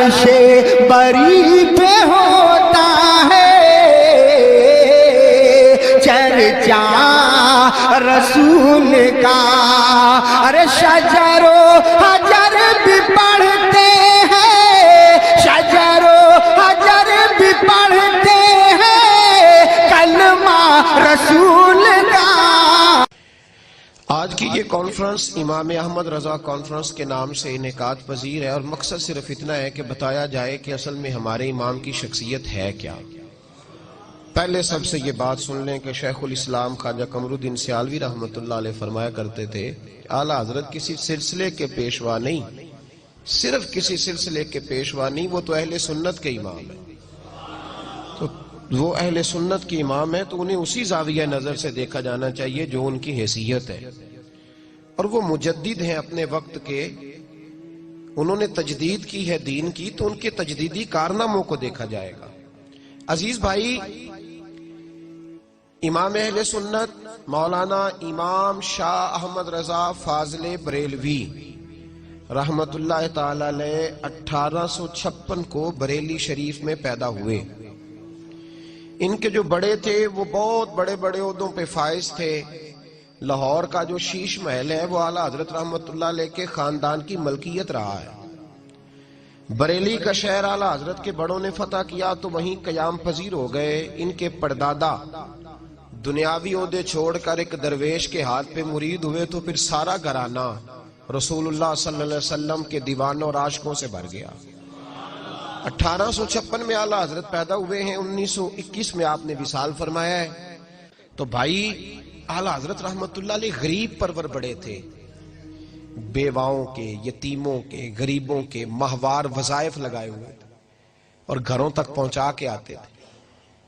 عرش بری پہ ہوتا ہے چرچا رسول کا. ارے شجر و حجر بھی پڑھتے ہیں، شجر و حجر بھی پڑھتے ہیں کلمہ رسول کا. آج کی یہ کانفرنس امام احمد رضا کانفرنس کے نام سے انعقاد پذیر ہے، اور مقصد صرف اتنا ہے کہ بتایا جائے کہ اصل میں ہمارے امام کی شخصیت ہے کیا. پہلے سب سے یہ بات سن لیں کہ شیخ الاسلام خواجہ قمر الدین سیالوی رحمۃ اللہ علیہ فرمایا کرتے تھے اعلیٰ حضرت کسی سلسلے کے پیشوا نہیں، صرف کسی سلسلے کے پیشوا نہیں، وہ تو اہل سنت کے امام ہے. تو وہ اہل سنت کی امام ہے تو انہیں اسی زاویہ نظر سے دیکھا جانا چاہیے جو ان کی حیثیت ہے، اور وہ مجدد ہیں اپنے وقت کے. انہوں نے تجدید کی ہے دین کی، تو ان کے تجدیدی کارناموں کو دیکھا جائے گا. عزیز بھائی، امام اہل سنت مولانا امام شاہ احمد رضا فاضل بریلوی رحمت اللہ تعالی علیہ 1856 کو بریلی شریف میں پیدا ہوئے. ان کے جو بڑے تھے وہ بہت بڑے بڑے عہدوں پہ فائز تھے. لاہور کا جو شیش محل ہے وہ اعلیٰ حضرت رحمت اللہ علیہ کے خاندان کی ملکیت رہا ہے. بریلی کا شہر اعلیٰ حضرت کے بڑوں نے فتح کیا تو وہیں قیام پذیر ہو گئے. ان کے پردادا دنیاوی عہدے چھوڑ کر ایک درویش کے ہاتھ پہ مرید ہوئے تو پھر سارا گھرانہ رسول اللہ صلی اللہ علیہ وسلم کے دیوانوں اور عاشقوں سے بھر گیا. 1856 میں اعلیٰ حضرت پیدا ہوئے ہیں، 1921 میں آپ نے وصال فرمایا ہے. تو بھائی اعلیٰ حضرت رحمت اللہ علیہ غریب پرور بڑے تھے، بیواؤں کے، یتیموں کے، غریبوں کے ماہوار وظائف لگائے ہوئے تھے اور گھروں تک پہنچا کے آتے تھے.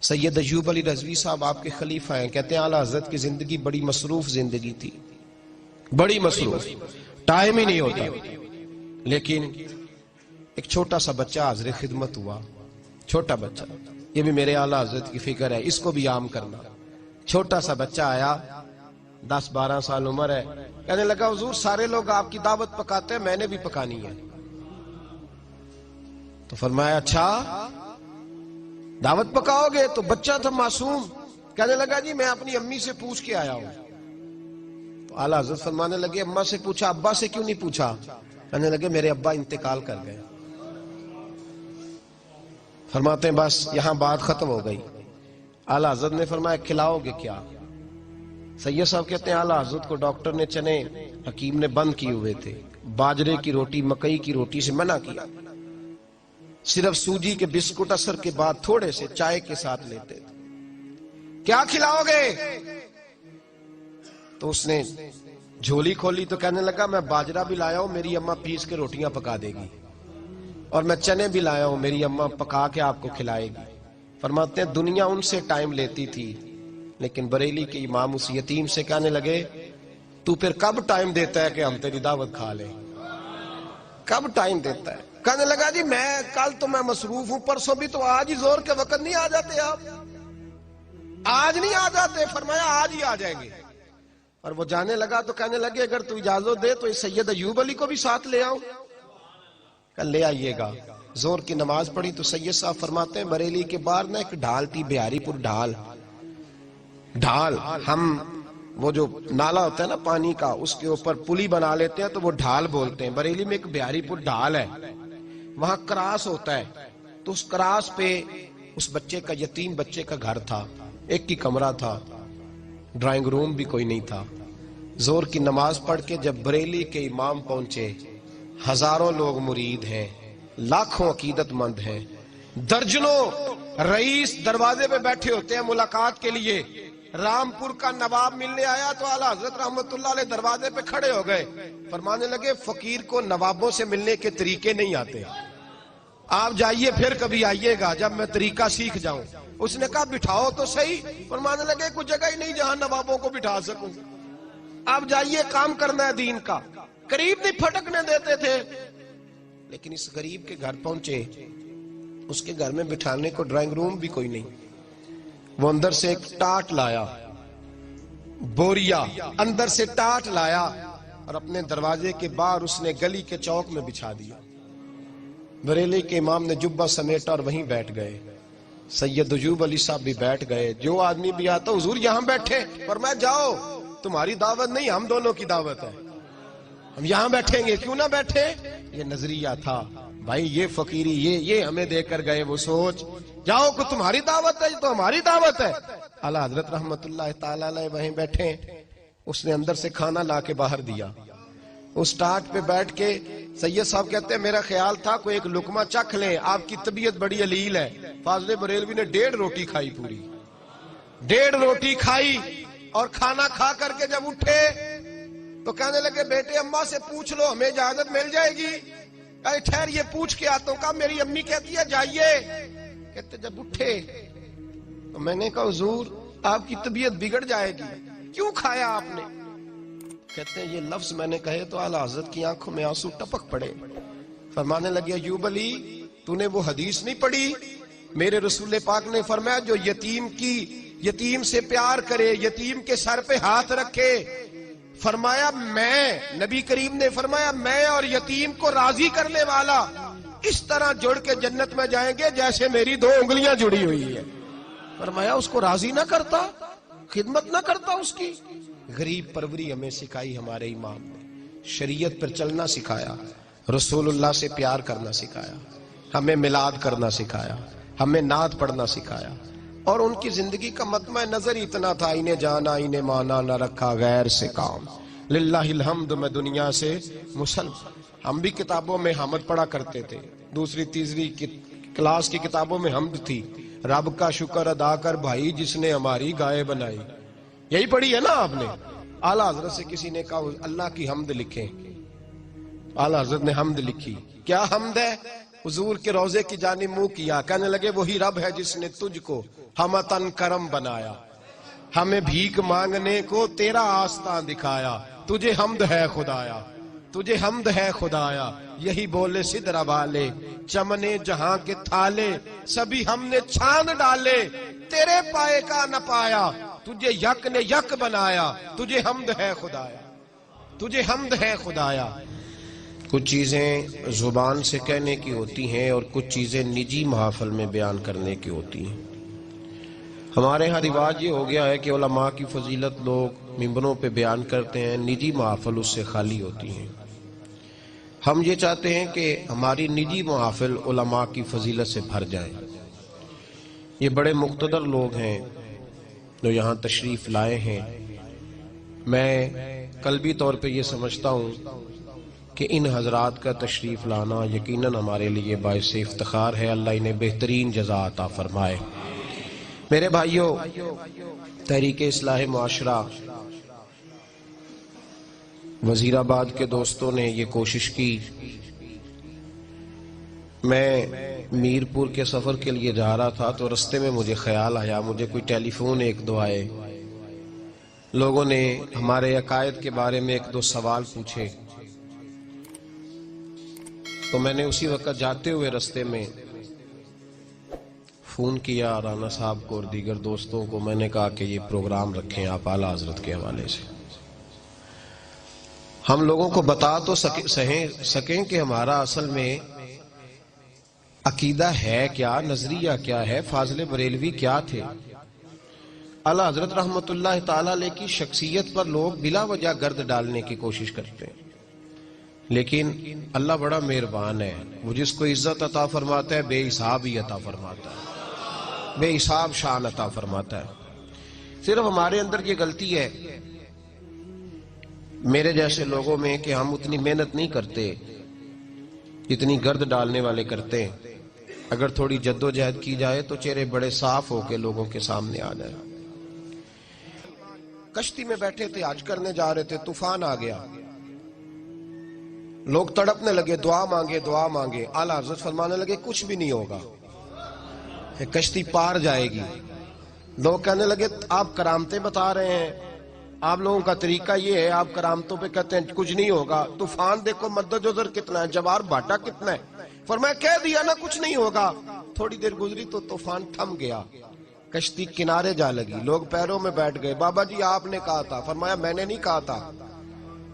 سید ایوب علی رضوی صاحب آپ کے خلیفہ ہیں، کہتے ہیں اعلیٰ حضرت کی زندگی بڑی مصروف زندگی تھی، بڑی مصروف، ٹائم ہی نہیں ہوتا. لیکن ایک چھوٹا سا بچہ حاضر خدمت ہوا، چھوٹا بچہ، یہ بھی میرے اعلیٰ حضرت کی فکر ہے، اس کو بھی عام کرنا. چھوٹا سا بچہ آیا، 10-12 سال عمر ہے، کہنے لگا حضور سارے لوگ آپ کی دعوت پکاتے ہیں، میں نے بھی پکانی ہے. تو فرمایا اچھا دعوت پکاؤ گے؟ تو بچہ تھا معصوم، کہنے لگا جی میں اپنی امی سے پوچھ کے آیا ہوں. تو اعلیٰ حضرت فرمانے لگے اماں سے پوچھا، ابا سے کیوں نہیں پوچھا؟ کہنے لگے میرے ابا انتقال کر گئے. فرماتے ہیں بس یہاں بات ختم ہو گئی. اعلیٰ حضرت نے فرمایا کھلاؤ گے کیا؟ سید صاحب کہتے ہیں اعلیٰ حضرت کو ڈاکٹر نے چنے حکیم نے بند کیے ہوئے تھے، باجرے کی روٹی مکئی کی روٹی سے منع کیا، صرف سوجی کے بسکٹ عصر کے بعد تھوڑے سے چائے کے ساتھ لیتے تھے. کیا کھلاؤ گے؟ تو اس نے جھولی کھولی تو کہنے لگا میں باجرہ بھی لایا ہوں، میری اماں پیس کے روٹیاں پکا دے گی، اور میں چنے بھی لایا ہوں، میری اماں پکا کے آپ کو کھلائے گی. فرماتے ہیں دنیا ان سے ٹائم لیتی تھی، لیکن بریلی کے امام اس یتیم سے کہنے لگے تو پھر کب ٹائم دیتا ہے کہ ہم تیری دعوت کھا لیں؟ کب ٹائم دیتا ہے؟ کہنے لگا جی میں کل تو میں مصروف ہوں، پرسوں بھی، تو آج ہی زور کے وقت نہیں آ جاتے آپ؟ آج نہیں آ جاتے؟ فرمایا آج ہی آ جائیں گے. اور وہ جانے لگا تو کہنے لگے اگر تو اجازت دے تو اس سید ایوب علی کو بھی ساتھ لے آؤں. کل لے آئیے گا. زور کی نماز پڑھی تو سید صاحب فرماتے ہیں بریلی کے باہر نا ایک ڈھال تھی، بہاری پور ڈھال. ہم وہ جو نالا ہوتا ہے نا پانی کا، اس کے اوپر پلی بنا لیتے ہیں تو وہ ڈھال بولتے ہیں. بریلی میں ایک بہاری پور ڈھال ہے، وہاں کراس ہوتا ہے. تو اس کراس پہ اس بچے کا، یتیم بچے کا گھر تھا، ایک ہی کمرہ تھا، ڈرائنگ روم بھی کوئی نہیں تھا. زور کی نماز پڑھ کے جب بریلی کے امام پہنچے، ہزاروں لوگ مرید ہیں، لاکھوں عقیدت مند ہیں، درجنوں رئیس دروازے پہ بیٹھے ہوتے ہیں ملاقات کے لیے. رامپور کا نواب ملنے آیا تو اعلیٰ حضرت رحمت اللہ علیہ دروازے پہ کھڑے ہو گئے. فرمانے لگے فقیر کو نوابوں سے ملنے کے طریقے نہیں آتے، آپ جائیے پھر کبھی آئیے گا جب میں طریقہ سیکھ جاؤں. اس نے کہا بٹھاؤ تو صحیح. فرمانے لگے کوئی جگہ ہی نہیں جہاں نوابوں کو بٹھا سکوں، آپ جائیے کام کرنا ہے دین کا. قریب نہیں پھٹکنے دیتے تھے. لیکن اس غریب کے گھر پہنچے، اس کے گھر میں بٹھانے کو ڈرائنگ روم بھی کوئی نہیں. وہ اندر سے ایک ٹاٹ لایا، بوریا اندر سے ٹاٹ لایا، اور اپنے دروازے کے باہر اس نے گلی کے چوک میں بچھا دیا. بریلی کے امام نے جبہ سمیٹا اور وہیں بیٹھ گئے. سید ایوب علی صاحب بھی بیٹھ گئے. جو آدمی بھی آتا حضور یہاں بیٹھے، فرمایا جاؤ تمہاری دعوت نہیں ہم دونوں کی دعوت ہے، ہم یہاں بیٹھیں گے، کیوں نہ بیٹھے. یہ نظریہ تھا بھائی، یہ فقیری یہ ہمیں دے کر گئے وہ سوچ. جاؤ کو تمہاری دعوت ہے تو ہماری دعوت ہے. اعلیٰ حضرت رحمت اللہ تعالی علیہ وہیں بیٹھے. اس نے اندر سے کھانا لا کے باہر دیا. اس ٹاٹ پہ بیٹھ کے سید صاحب کہتے ہیں میرا خیال تھا کوئی ایک لقمہ چکھ لیں، آپ کی طبیعت بڑی علیل ہے. فاضل بریلوی نے 1.5 روٹی کھائی، پوری 1.5 روٹی کھائی. اور کھانا کھا کر کے جب اٹھے تو کہنے لگے بیٹے اماں سے پوچھ لو ہمیں اجازت مل جائے گی. ٹھہر یہ پوچھ کے آتا ہوں. کہا میری امی کہتی ہے جائیے. کہتے جب اٹھے تو میں نے کہا حضور آپ کی طبیعت بگڑ جائے گی، کیوں کھایا آپ نے؟ کہتے ہیں یہ لفظ میں نے کہے تو اعلیٰ حضرت کی آنکھوں میں آنسو ٹپک پڑے. فرمانے لگے ایوب علی تو نے وہ حدیث نہیں پڑھی؟ میرے رسول پاک نے فرمایا جو یتیم سے پیار کرے، یتیم کے سر پہ ہاتھ رکھے، فرمایا میں نبی کریم نے فرمایا میں اور یتیم کو راضی کرنے والا اس طرح جڑ کے جنت میں جائیں گے جیسے میری 2 انگلیاں جڑی ہوئی ہے. فرمایا اس کو راضی نہ کرتا، خدمت نہ کرتا اس کی. غریب پروری ہمیں سکھائی ہمارے امام نے، شریعت پر چلنا سکھایا، رسول اللہ سے پیار کرنا سکھایا، ہمیں میلاد کرنا سکھایا، ہمیں نعت پڑھنا سکھایا. اور ان کی زندگی کا مطمع نظر اتنا تھا انہیں جانا انہیں مانا نہ رکھا غیر سے کام. للہ الحمد میں دنیا سے مسلم. ہم بھی کتابوں میں حمد پڑھا کرتے تھے، 2ری 3ری کلاس کی کتابوں میں حمد تھی، رب کا شکر ادا کر بھائی جس نے ہماری گائے بنائی. یہی پڑھی ہے نا آپ نے. اعلیٰ حضرت سے کسی نے کہا اللہ کی حمد لکھیں، اعلیٰ حضرت نے حمد لکھی. کیا حمد ہے؟ حضور کے روضے کی جانب منہ کیا، کہنے لگے وہی رب ہے جس نے تجھ کو ہمتن کرم بنایا، ہمیں بھیک مانگنے کو تیرا آستان دکھایا. تجھے حمد ہے خدایا، تجھے حمد ہے خدایا. یہی بولے سدرا والے چمنے جہاں کے تھالے، سبھی ہم نے چھان ڈالے تیرے پائے کا نہ پایا. تجھے یک نے یک بنایا، تجھے حمد ہے خدایا، تجھے حمد ہے خدایا. کچھ چیزیں زبان سے کہنے کی ہوتی ہیں اور کچھ چیزیں نجی محافل میں بیان کرنے کی ہوتی ہیں. ہمارے ہاں رواج یہ ہو گیا ہے کہ علماء کی فضیلت لوگ ممبروں پہ بیان کرتے ہیں، نجی محافل اس سے خالی ہوتی ہیں. ہم یہ چاہتے ہیں کہ ہماری نجی محافل علماء کی فضیلت سے بھر جائیں. یہ بڑے مقتدر لوگ ہیں جو یہاں تشریف لائے ہیں. میں قلبی طور پہ یہ سمجھتا ہوں کہ ان حضرات کا تشریف لانا یقیناً ہمارے لیے باعث افتخار ہے. اللہ انہیں بہترین جزا عطا فرمائے. میرے بھائیوں، تحریک اصلاح معاشرہ وزیر آباد کے دوستوں نے یہ کوشش کی. میں میرپور کے سفر کے لیے جا رہا تھا تو رستے میں مجھے خیال آیا، مجھے کوئی ٹیلی فون 1-2 آئے. لوگوں نے ہمارے عقائد کے بارے میں 1-2 سوال پوچھے. تو میں نے اسی وقت جاتے ہوئے رستے میں فون کیا رانا صاحب کو اور دیگر دوستوں کو. میں نے کہا کہ یہ پروگرام رکھیں آپ اعلیٰ حضرت کے حوالے سے. ہم لوگوں کو بتا تو سکیں کہ ہمارا اصل میں عقیدہ ہے کیا، نظریہ کیا ہے، فاضل بریلوی کیا تھے. اعلیٰ حضرت رحمت اللہ تعالی علیہ کی شخصیت پر لوگ بلا وجہ گرد ڈالنے کی کوشش کرتے ہیں، لیکن اللہ بڑا مہربان ہے. وہ جس کو عزت عطا فرماتا ہے بے حساب ہی عطا فرماتا ہے، بے حساب شان عطا فرماتا ہے. صرف ہمارے اندر یہ غلطی ہے میرے جیسے لوگوں میں کہ ہم اتنی محنت نہیں کرتے جتنی گرد ڈالنے والے کرتے ہیں. اگر تھوڑی جد و جہد کی جائے تو چہرے بڑے صاف ہو کے لوگوں کے سامنے آ جائے. کشتی میں بیٹھے تھے، حج کرنے جا رہے تھے، طوفان آ گیا. لوگ تڑپنے لگے، دعا مانگے دعا مانگے. اعلیٰ حضرت فرمانے لگے کچھ بھی نہیں ہوگا، کشتی پار جائے گی. لوگ کہنے لگے آپ کرامتیں بتا رہے ہیں، آپ لوگوں کا طریقہ یہ ہے، آپ کرامتوں پہ کہتے ہیں کچھ نہیں ہوگا. طوفان دیکھو مد جزر کتنا ہے، جوار بھاٹا کتنا ہے. فرمایا کہہ دیا نا کچھ نہیں ہوگا. تھوڑی دیر گزری تو طوفان تھم گیا، کشتی کنارے جا لگی. لوگ پیروں میں بیٹھ گئے. بابا جی آپ نے کہا تھا. فرمایا میں نے نہیں کہا تھا،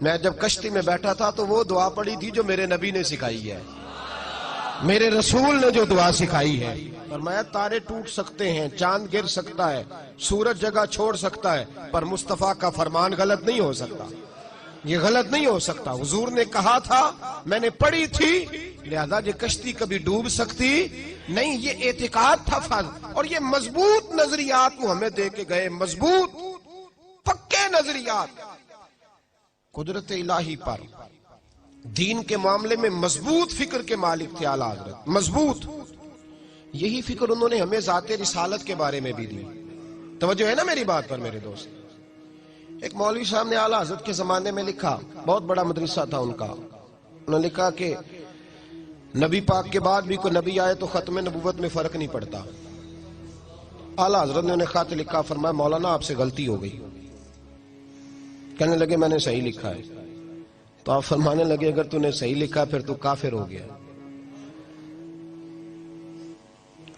میں جب کشتی میں بیٹھا تھا تو وہ دعا پڑی تھی جو میرے نبی نے سکھائی ہے. میرے رسول نے جو دعا سکھائی ہے، فرمایا تارے ٹوٹ سکتے ہیں، چاند گر سکتا ہے، سورج جگہ چھوڑ سکتا ہے، پر مصطفیٰ کا فرمان غلط نہیں ہو سکتا، یہ غلط نہیں ہو سکتا۔ حضور نے کہا تھا، میں نے پڑھی تھی، لہذا یہ کشتی کبھی ڈوب سکتی نہیں، یہ اعتقاد تھا فرض۔ اور یہ مضبوط نظریات وہ ہمیں دے کے گئے، مضبوط پکے نظریات قدرت الہی پر، دین کے معاملے میں مضبوط فکر کے مالک تھے اعلیٰ حضرت، مضبوط۔ یہی فکر انہوں نے ہمیں ذات رسالت کے بارے میں بھی دی۔ توجہ ہے نا میری بات پر میرے دوست؟ ایک مولوی صاحب نے اعلیٰ حضرت کے زمانے میں لکھا، بہت بڑا مدرسہ تھا ان کا، انہوں نے لکھا کہ نبی پاک کے بعد بھی کوئی نبی آئے تو ختم نبوت میں فرق نہیں پڑتا۔ اعلیٰ حضرت نے انہیں خط لکھا، فرمایا مولانا آپ سے غلطی ہو گئی۔ کہنے لگے میں نے صحیح لکھا ہے، تو آپ فرمانے لگے اگر تو نے صحیح لکھا پھر تو کافر ہو گیا۔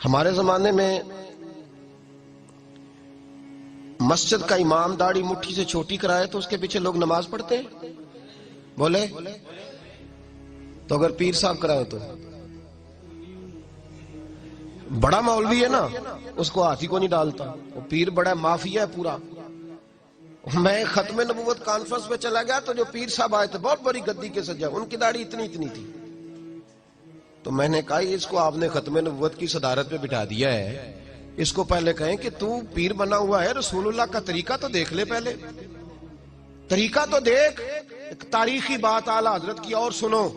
ہمارے زمانے میں مسجد کا امام داڑھی مٹھی سے چھوٹی کرائے تو اس کے پیچھے لوگ نماز پڑھتے ہیں؟ بولے؟ تو اگر پیر صاحب کرائے تو بڑا مولوی ہے نا، اس کو ہاتھی کو نہیں ڈالتا، وہ پیر بڑا مافیا ہے پورا۔ میں ختم نبوت کانفرنس میں چلا گیا تو جو پیر صاحب آئے تھے بہت بڑی گدی کے سجا، ان کی داڑھی اتنی تھی، تو میں نے کہا اس کو آپ نے ختم نبوت کی صدارت پہ بٹھا دیا ہے، اس کو پہلے کہیں کہ تو پیر بنا ہوا ہے، رسول اللہ کا طریقہ تو دیکھ لے، پہلے طریقہ تو دیکھ۔ ایک تاریخی بات اعلیٰ حضرت کی اور سنو،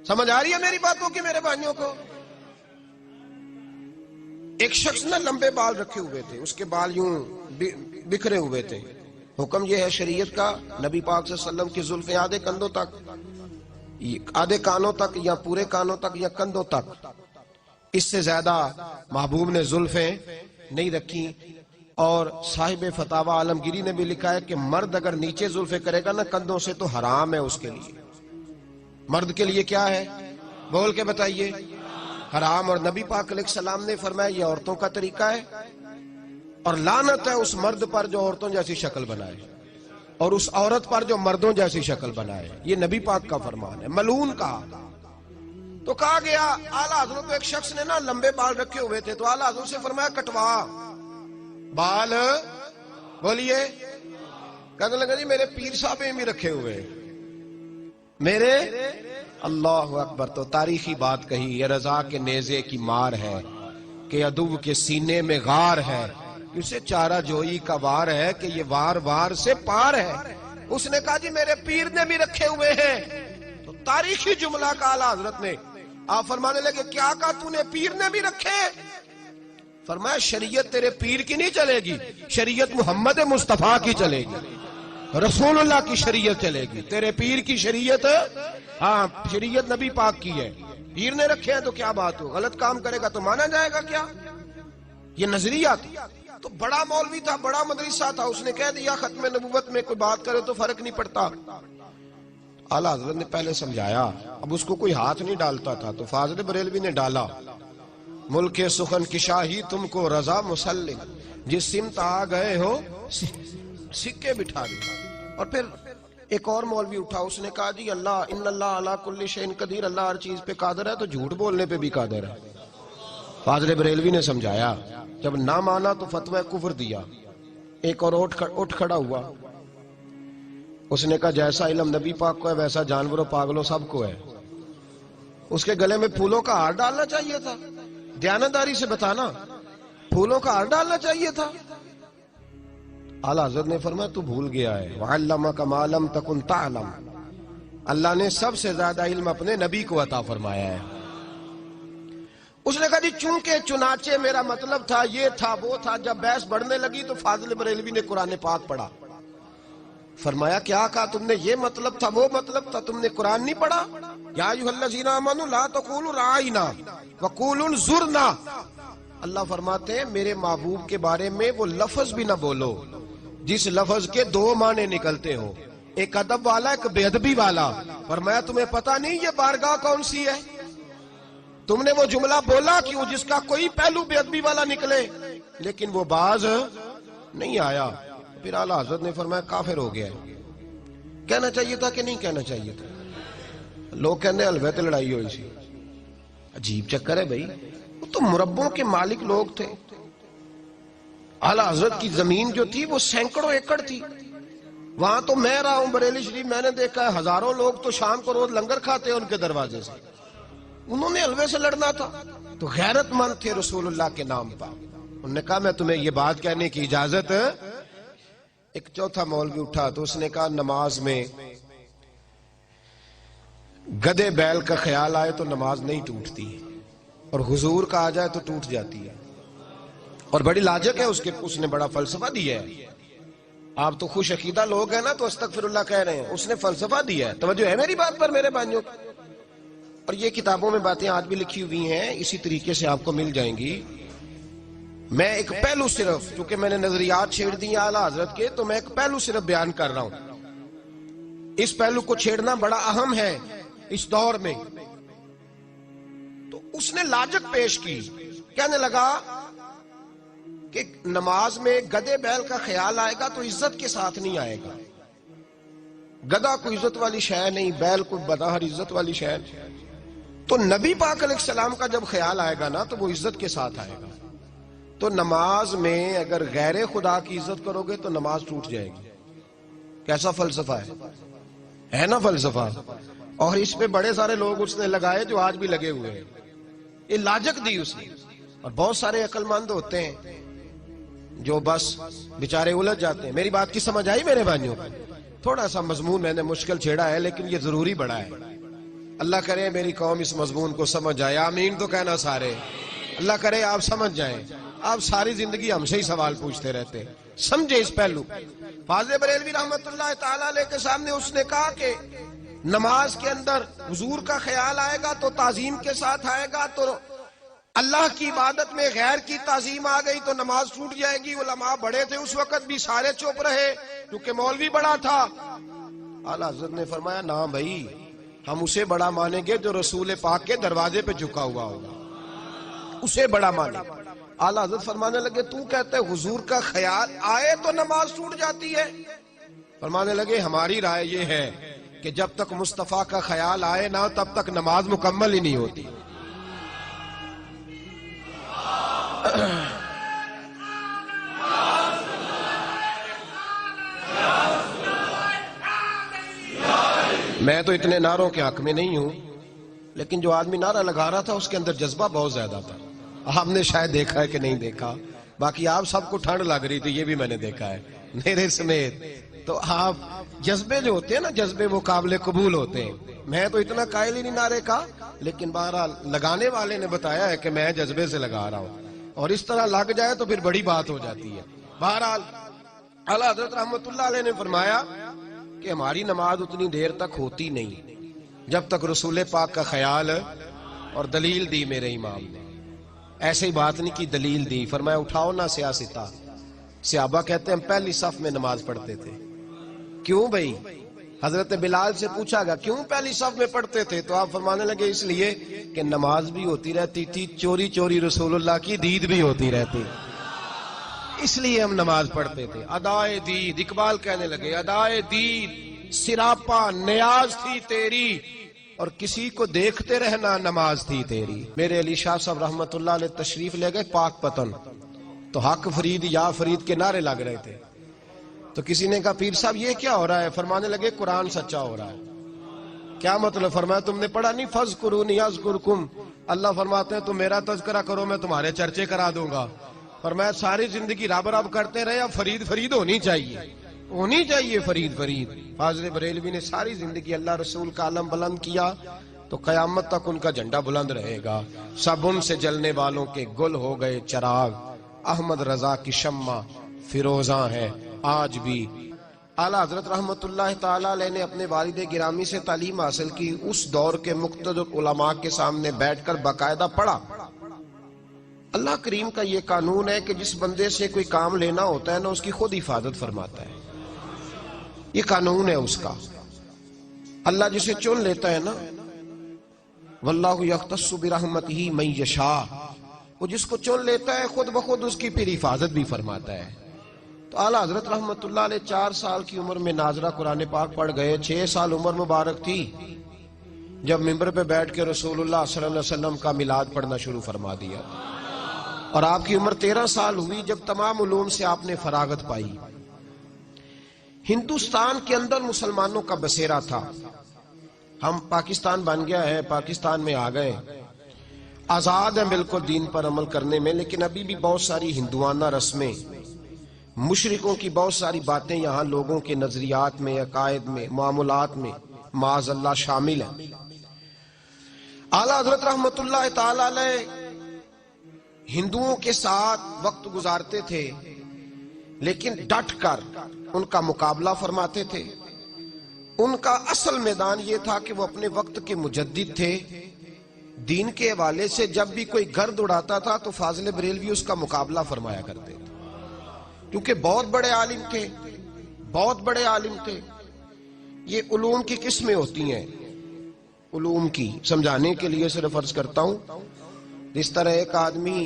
سمجھ آ رہی ہے میری باتوں کی میرے بھائیوں کو؟ ایک شخص نے لمبے بال رکھے ہوئے تھے، اس کے بال یوں بکھرے ہوئے تھے۔ حکم یہ ہے شریعت کا، نبی پاک صلی اللہ علیہ وسلم کی زلفیں آدھے کندھوں تک، آدھے کانوں تک، یا پورے کانوں تک، یا کندھوں تک، اس سے زیادہ محبوب نے زلفیں نہیں رکھی۔ اور صاحب فتاوی عالمگیری نے بھی لکھا ہے کہ مرد اگر نیچے زلفیں کرے گا نا کندھوں سے تو حرام ہے اس کے لیے۔ مرد کے لیے کیا ہے؟ بول کے بتائیے، حرام۔ اور نبی پاک علیہ السلام نے فرمایا یہ عورتوں کا طریقہ ہے، اور لعنت ہے اس مرد پر جو عورتوں جیسی شکل بنائے، اور اس عورت پر جو مردوں جیسی شکل بنائے، یہ نبی پاک کا فرمان ہے، ملعون کا۔ تو کہا گیا اعلیٰ حضرت کو ایک شخص نے نا لمبے بال رکھے ہوئے تھے، تو اعلیٰ حضرت سے فرمایا کٹوا بال، بولیے۔ کہنے لگا جی میرے پیر صاحب بھی رکھے ہوئے میرے، اللہ اکبر۔ تو تاریخی بات کہی، یہ رضا کے نیزے کی مار ہے کہ عدو کے سینے میں غار ہے، اسے چارہ جوئی کا وار ہے کہ یہ وار وار سے پار ہے۔ اس نے کہا جی میرے پیر نے بھی رکھے ہوئے ہیں۔ تو تاریخی جملہ کا اعلیٰ حضرت نے، آپ فرمانے لگے کیا کہا تو نے پیر نے بھی رکھے؟ فرمایا شریعت تیرے پیر کی نہیں چلے گی، شریعت محمد مصطفیٰ کی چلے گی، رسول اللہ کی شریعت چلے گی، تیرے پیر کی شریعت، ہاں شریعت نبی پاک کی ہے، پیر نے رکھے ہیں تو کیا بات ہو، غلط کام کرے گا تو مانا جائے گا کیا؟ یہ نظریہ تھا۔ تو بڑا مولوی تھا، بڑا مدرسہ تھا، اس نے کہہ دیا ختم نبوت میں کوئی بات کرے تو فرق نہیں پڑتا۔ اعلیٰ حضرت نے پہلے سمجھایا، اب اس کو کوئی ہاتھ نہیں ڈالتا تھا، تو فاضل بریلوی نے ڈالا، ملک سخن کی شاہی تم کو رضا مسلم، جس سمت آ گئے ہو سکے بٹھا دیا۔ اور پھر ایک اور مولوی اٹھا، اس نے کہا جی اللہ ان اللہ علی کل شیء قدیر، اللہ ہر چیز پہ قادر ہے، تو جھوٹ بولنے پہ بھی قادر ہے۔ فاضل بریلوی نے سمجھایا، جب نہ مانا تو فتوی کفر دیا۔ ایک اور اٹھ کھڑا ہوا، اس نے کہا جیسا علم نبی پاک کو ہے ویسا جانوروں پاگلوں سب کو ہے۔ اس کے گلے میں پھولوں کا ہار ڈالنا چاہیے تھا، دیانتداری سے بتانا، پھولوں کا ہار ڈالنا چاہیے تھا۔ اعلیٰ حضرت نے فرمایا تو بھول گیا ہے، وَعَلَّمَكَ مَا لَمْ تَكُنْ تَعْلَمْ، اللہ نے سب سے زیادہ علم اپنے نبی کو عطا فرمایا ہے۔ اس نے کہا جی چونکہ چنانچہ میرا مطلب تھا، یہ تھا وہ تھا۔ جب بحث بڑھنے لگی تو فاضل بریلوی نے قرآن پاک پڑھا۔ فرمایا کیا کہا تم نے؟ یہ مطلب تھا وہ مطلب تھا، تم نے قرآن نہیں پڑھا؟ یا ایھا الذین آمنوا لا تقولوا رعینا وقولوا انظرنا، اللہ فرماتے ہیں میرے محبوب کے بارے میں وہ لفظ بھی نہ بولو جس لفظ کے دو معنی نکلتے ہو، ایک ادب والا ایک بے ادبی والا۔ فرمایا تمہیں پتہ نہیں یہ بارگاہ کون سی ہے؟ تم نے وہ جملہ بولا کیوں جس کا کوئی پہلو بے ادبی والا نکلے، لیکن وہ باز نہیں آیا۔ پھر اعلیٰ حضرت نے فرمایا کافر ہو گیا ہے۔ کہنا چاہیے تھا کہ نہیں کہنا چاہیے تھا؟ لوگ کہنے حلوے تے لڑائی ہوئی سی، عجیب چکر ہے بھائی، وہ تو مربوں کے مالک لوگ تھے. اعلیٰ حضرت کی زمین جو تھی وہ سینکڑوں ایکڑ تھی. وہاں تو میں رہا ہوں بریلی شریف، میں نے دیکھا ہے ہزاروں لوگ تو شام کو روز لنگر کھاتے ہیں ان کے دروازے سے. انہوں نے حلوے سے لڑنا تھا. تو غیرت مند تھے رسول اللہ کے نام پر. انہوں نے کہا میں تمہیں یہ بات کہنے کی اجازت ہے. ایک چوتھا مولوی اٹھا تو اس نے کہا نماز میں گدے بیل کا خیال آئے تو نماز نہیں ٹوٹتی، اور حضور کا آ جائے تو ٹوٹ جاتی ہے. اور بڑی لاجک ہے اس نے بڑا فلسفہ دیا ہے. آپ تو خوش عقیدہ لوگ ہیں نا تو استغفر اللہ کہہ رہے ہیں، اس نے فلسفہ دیا ہے. توجہ ہے میری بات پر میرے بھائیوں؟ اور یہ کتابوں میں باتیں آج بھی لکھی ہوئی ہیں، اسی طریقے سے آپ کو مل جائیں گی. میں ایک پہلو صرف، چونکہ میں نے نظریات چھیڑ دی اعلیٰ حضرت کے، تو میں ایک پہلو صرف بیان کر رہا ہوں. اس پہلو کو چھیڑنا بڑا اہم ہے اس دور میں. تو اس نے لاجک پیش کی، کہنے لگا کہ نماز میں گدے بیل کا خیال آئے گا تو عزت کے ساتھ نہیں آئے گا. گدا کوئی عزت والی شے نہیں، بیل کوئی بداہر عزت والی شے نہیں. تو نبی پاک علیہ السلام کا جب خیال آئے گا نا تو وہ عزت کے ساتھ آئے گا. تو نماز میں اگر غیر خدا کی عزت کرو گے تو نماز ٹوٹ جائے گی. کیسا فلسفہ ہے نا فلسفہ؟ اور اس پہ بڑے سارے لوگ اس نے لگائے جو آج بھی لگے ہوئے ہیں. یہ لاجک دی اس نے. اور بہت سارے عقل مند ہوتے ہیں جو بس بیچارے الجھ جاتے ہیں. میری بات کی سمجھ آئی میرے بھائیوں؟ تھوڑا سا مضمون میں نے مشکل چھیڑا ہے لیکن یہ ضروری بڑا ہے. اللہ کرے میری قوم اس مضمون کو سمجھ جائے. آمین تو کہنا سارے. اللہ کرے آپ سمجھ جائیں. آپ ساری زندگی ہم سے ہی سوال پوچھتے رہتے ہیں. سمجھے اس پہلو. فاضل بریلوی رحمت اللہ تعالی علیہ کے سامنے اس نے کہا کہ نماز کے اندر حضور کا خیال آئے گا تو تعظیم کے ساتھ آئے گا، تو اللہ کی عبادت میں غیر کی تعظیم آ گئی تو نماز ٹوٹ جائے گی. علماء بڑے تھے اس وقت بھی، سارے چپ رہے کیونکہ مولوی بڑا تھا. اعلیٰ حضرت نے فرمایا نہ بھائی، ہم اسے بڑا مانیں گے جو رسول پاک کے دروازے پہ جھکا ہوا ہوگا، اسے بڑا مانیں. اعلیٰ حضرت فرمانے لگے تو کہتے حضور کا خیال آئے تو نماز ٹوٹ جاتی ہے؟ فرمانے لگے ہماری رائے یہ ہے کہ جب تک مصطفیٰ کا خیال آئے نہ تب تک نماز مکمل ہی نہیں ہوتی. میں تو اتنے نعروں کے حق میں نہیں ہوں، لیکن جو آدمی نعرہ لگا رہا تھا اس کے اندر جذبہ بہت زیادہ تھا. آپ نے شاید دیکھا ہے کہ نہیں دیکھا، باقی آپ سب کو ٹھنڈ لگ رہی تھی، یہ بھی میں نے دیکھا ہے میرے سمیت. تو آپ جذبے جو ہوتے ہیں نا، جذبے وہ قابل قبول ہوتے ہیں. میں تو اتنا قائل ہی نہیں نعرے کا، لیکن بہرحال لگانے والے نے بتایا ہے کہ میں جذبے سے لگا رہا ہوں، اور اس طرح لگ جائے تو پھر بڑی بات ہو جاتی ہے. بہرحال اعلیٰ حضرت رحمت اللہ علیہ نے فرمایا کہ ہماری نماز اتنی دیر تک ہوتی نہیں جب تک رسول پاک کا خیال، اور دلیل دی میرے امام نے. ایسے ہی بات نہیں کی، دلیل دی. فرمایا اٹھاؤ نہ سیاستہ. صحابہ کہتے ہیں ہم پہلی صف میں نماز پڑھتے تھے. کیوں بھائی؟ حضرت بلال سے پوچھا گا کیوں پہلی صف میں پڑھتے تھے؟ تو آپ فرمانے لگے اس لیے کہ نماز بھی ہوتی رہتی تھی، چوری چوری رسول اللہ کی دید بھی ہوتی رہتی، اس لیے ہم نماز پڑھتے تھے. ادائے دید، اقبال کہنے لگے ادائے دید سراپا نیاز تھی تیری، اور کسی کو دیکھتے رہنا نماز تھی تیری. میرے علی شاہ صاحب رحمت اللہ علیہ تشریف لے گئے پاک پتن، تو حق فرید یا فرید کے نعرے لگ رہے تھے. تو کسی نے کہا پیر صاحب یہ کیا ہو رہا ہے؟ فرمانے لگے قرآن سچا ہو رہا ہے. کیا مطلب؟ فرمایا تم نے پڑھا نہیں فَاذْكُرُونِي أَذْكُرْكُمْ؟ اللہ فرماتے ہیں تم میرا تذکرہ کرو میں تمہارے چرچے کرا دوں گا. فرمایا ساری زندگی رب رب کرتے رہے، اب فرید فرید ہونی چاہیے فرید فرید. فاضل بریلوی نے ساری زندگی اللہ رسول کا علم بلند کیا تو قیامت تک ان کا جھنڈا بلند رہے گا. سب ان سے جلنے والوں کے گل ہو گئے چراغ، احمد رضا کی شمع فیروزاں ہے آج بھی. اعلیٰ حضرت رحمت اللہ تعالی علیہ نے اپنے والد گرامی سے تعلیم حاصل کی. اس دور کے مقتدر علماء کے سامنے بیٹھ کر باقاعدہ پڑھا. اللہ کریم کا یہ قانون ہے کہ جس بندے سے کوئی کام لینا ہوتا ہے نا اس کی خود حفاظت فرماتا ہے. یہ قانون ہے اس کا. اللہ جسے چن لیتا ہے نا، واللہ یختص برحمتہ من یشاء، وہ جس کو چن لیتا ہے خود بخود اس کی پھر حفاظت بھی فرماتا ہے. تو اعلیٰ حضرت رحمت اللہ علیہ 4 سال کی عمر میں ناظرہ قرآن پاک پڑھ گئے. 6 سال عمر مبارک تھی جب ممبر پہ بیٹھ کے رسول اللہ صلی اللہ علیہ وسلم کا میلاد پڑھنا شروع فرما دیا، اور آپ کی عمر 13 سال ہوئی جب تمام علوم سے آپ نے فراغت پائی۔ ہندوستان کے اندر مسلمانوں کا بسیرا تھا، ہم پاکستان بن گیا ہے، پاکستان میں آ گئے، آزاد ہیں بالکل دین پر عمل کرنے میں، لیکن ابھی بھی بہت ساری ہندوانہ رسمیں، مشرکوں کی بہت ساری باتیں یہاں لوگوں کے نظریات میں، عقائد میں، معاملات میں معاذ اللہ شامل ہیں۔ اعلیٰ حضرت رحمت اللہ تعالی علیہ ہندوؤں کے ساتھ وقت گزارتے تھے، لیکن ڈٹ کر ان کا مقابلہ فرماتے تھے۔ ان کا اصل میدان یہ تھا کہ وہ اپنے وقت کے مجدد تھے، دین کے حوالے سے جب بھی کوئی گرد اڑاتا تھا تو فاضل بریلوی اس کا مقابلہ فرمایا کرتے تھے، کیونکہ بہت بڑے عالم تھے، بہت بڑے عالم تھے۔ یہ علوم کی قسمیں ہوتی ہیں، علوم کی سمجھانے کے لیے صرف عرض کرتا ہوں، جس طرح ایک آدمی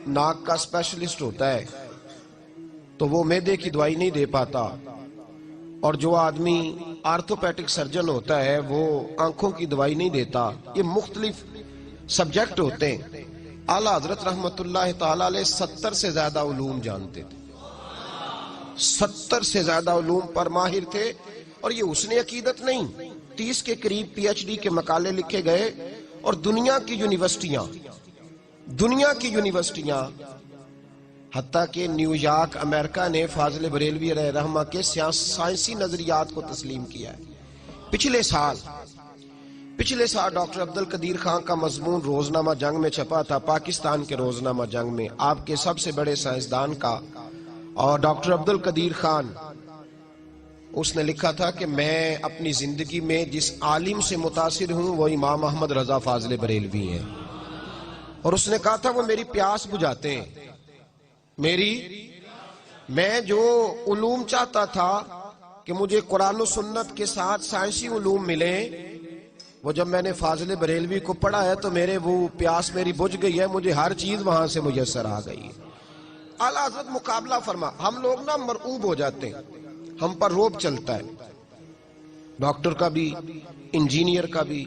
ناک کا اسپیشلسٹ ہوتا ہے تو وہ معدے کی دوائی نہیں دے پاتا، اور جو آدمی آرتھوپیڈک سرجن ہوتا ہے وہ آنکھوں کی دوائی نہیں دیتا۔ یہ مختلف سبجیکٹ ہوتے ہیں۔ اعلیٰ حضرت رحمت اللہ تعالی علیہ 70 سے زیادہ علوم جانتے تھے، 70 سے زیادہ علوم پر ماہر تھے، اور یہ حسن عقیدت نہیں، 30 کے قریب پی ایچ ڈی کے مقالے لکھے گئے، اور دنیا کی یونیورسٹیاں حتیٰ کہ نیو یارک امریکہ نے فاضل بریلوی علیہ رحمہ کے سائنسی نظریات کو تسلیم کیا ہے۔ پچھلے سال ڈاکٹر عبدالقدیر خان کا مضمون روزنامہ جنگ میں چھپا تھا، پاکستان کے روزنامہ جنگ میں، آپ کے سب سے بڑے سائنسدان کا، اور ڈاکٹر عبدالقدیر خان اس نے لکھا تھا کہ میں اپنی زندگی میں جس عالم سے متاثر ہوں وہ امام احمد رضا فاضل بریلوی ہیں، اور اس نے کہا تھا وہ میری پیاس بجھاتے ہیں، میں جو علوم چاہتا تھا کہ مجھے قرآن و سنت کے ساتھ سائنسی علوم ملیں، وہ جب میں نے فاضل بریلوی کو پڑھا ہے تو وہ پیاس میری بجھ گئی ہے، مجھے ہر چیز وہاں سے میسر آ گئی۔ اعلیٰ حضرت مقابلہ فرما، ہم لوگ نا مرعوب ہو جاتے ہیں، ہم پر روب چلتا ہے، ڈاکٹر کا بھی، انجینئر کا بھی،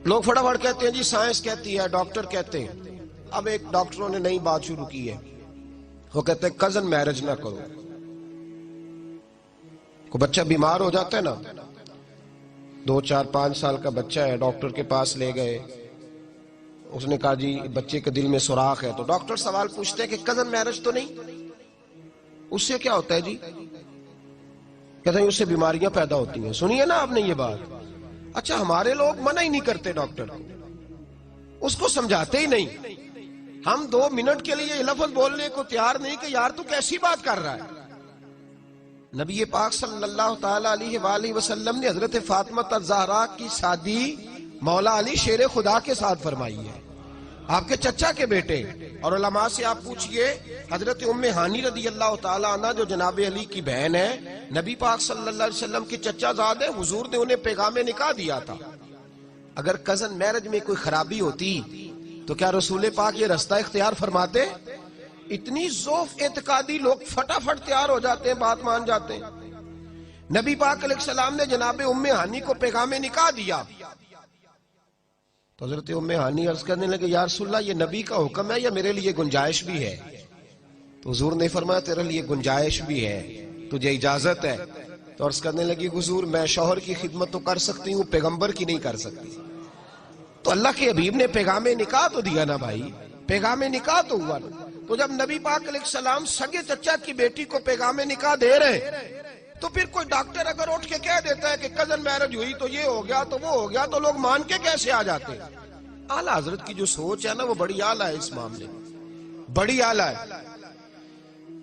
لوگ فٹافٹ کہتے ہیں جی سائنس کہتی ہے، ڈاکٹر کہتے ہیں۔ اب ایک ڈاکٹروں نے نئی بات شروع کی ہے، وہ کہتے ہیں کزن میرج نہ کرو۔ کوئی بچہ بیمار ہو جاتا ہے نا، 2 4 5 سال کا بچہ ہے، ڈاکٹر کے پاس لے گئے، اس نے کہا جی بچے کے دل میں سوراخ ہے، تو ڈاکٹر سوال پوچھتے ہیں کہ کزن میرج تو نہیں؟ اس سے کیا ہوتا ہے جی؟ کہتے ہیں اس سے بیماریاں پیدا ہوتی ہیں۔ سنیے نا آپ نے یہ بات۔ اچھا ہمارے لوگ منع ہی نہیں کرتے ڈاکٹر کو، اس کو سمجھاتے ہی نہیں۔ ہم 2 منٹ کے لیے یہ لفظ بولنے کو تیار نہیں کہ یار تو کیسی بات کر رہا ہے۔ نبی پاک صلی اللہ تعالی علیہ وآلہ وسلم نے حضرت فاطمہ الزہرا کی شادی مولا علی شیر خدا کے ساتھ فرمائی ہے، آپ کے چچا کے بیٹے۔ اور علماء سے آپ پوچھئے، حضرت ام ہانی رضی اللہ تعالی عنہ جو جناب علی کی بہن ہے، نبی پاک صلی اللہ علیہ وسلم کی چچا زاد ہے، حضور نے انہیں پیغام نکاح دیا تھا۔ اگر کزن میرج میں کوئی خرابی ہوتی تو کیا رسول پاک یہ رستہ اختیار فرماتے؟ اتنی ضعف اعتقادی لوگ فٹافٹ تیار ہو جاتے ہیں، بات مان جاتے ہیں۔ نبی پاک علیہ السلام نے جناب ام ہانی کو پیغام نکاح دیا تو حضرت ام ہانی عرض کرنے لگے یا رسول اللہ یہ نبی کا حکم ہے یا میرے لیے گنجائش بھی ہے؟ تو حضور نے فرمایا تیرے لیے گنجائش بھی ہے، تجھے اجازت ہے۔ تو عرض کرنے لگی حضور میں شوہر کی خدمت تو کر سکتی ہوں، پیغمبر کی نہیں کر سکتی۔ تو اللہ کے حبیب نے پیغام نکاح تو دیا نا بھائی، پیغام نکاح تو ہوا نا۔ تو جب نبی پاک علیہ السلام سگے چچا کی بیٹی کو پیغام نکاح دے رہے، تو پھر کوئی ڈاکٹر اگر اٹھ کے کہہ دیتا ہے کہ کزن میرج ہوئی تو یہ ہو گیا تو وہ ہو گیا، تو لوگ مان کے کیسے آ جاتے ہیں؟ اعلیٰ حضرت کی جو سوچ ہے نا وہ بڑی اعلیٰ ہے، اس معاملے میں بڑی اعلیٰ ہے۔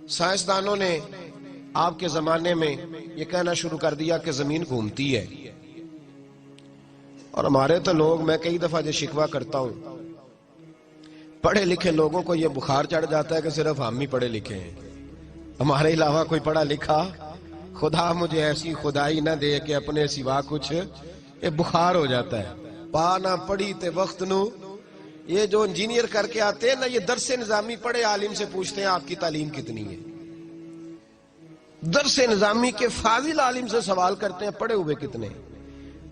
سائنسدانوں نے آپ کے زمانے میں یہ کہنا شروع کر دیا کہ زمین گھومتی ہے، اور ہمارے تو لوگ، میں کئی دفعہ جو شکوہ کرتا ہوں، پڑھے لکھے لوگوں کو یہ بخار چڑھ جاتا ہے کہ صرف ہم ہی پڑھے لکھے ہیں، ہمارے علاوہ کوئی پڑھا لکھا، خدا مجھے ایسی خدائی نہ دے کہ اپنے سوا کچھ، یہ بخار ہو جاتا ہے۔ پا نہ پڑھی تے وقت نو، یہ جو انجینئر کر کے آتے ہیں نا، یہ درس نظامی پڑھے عالم سے پوچھتے ہیں آپ کی تعلیم کتنی ہے، درس نظامی کے فاضل عالم سے سوال کرتے ہیں پڑھے ہوئے کتنے۔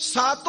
7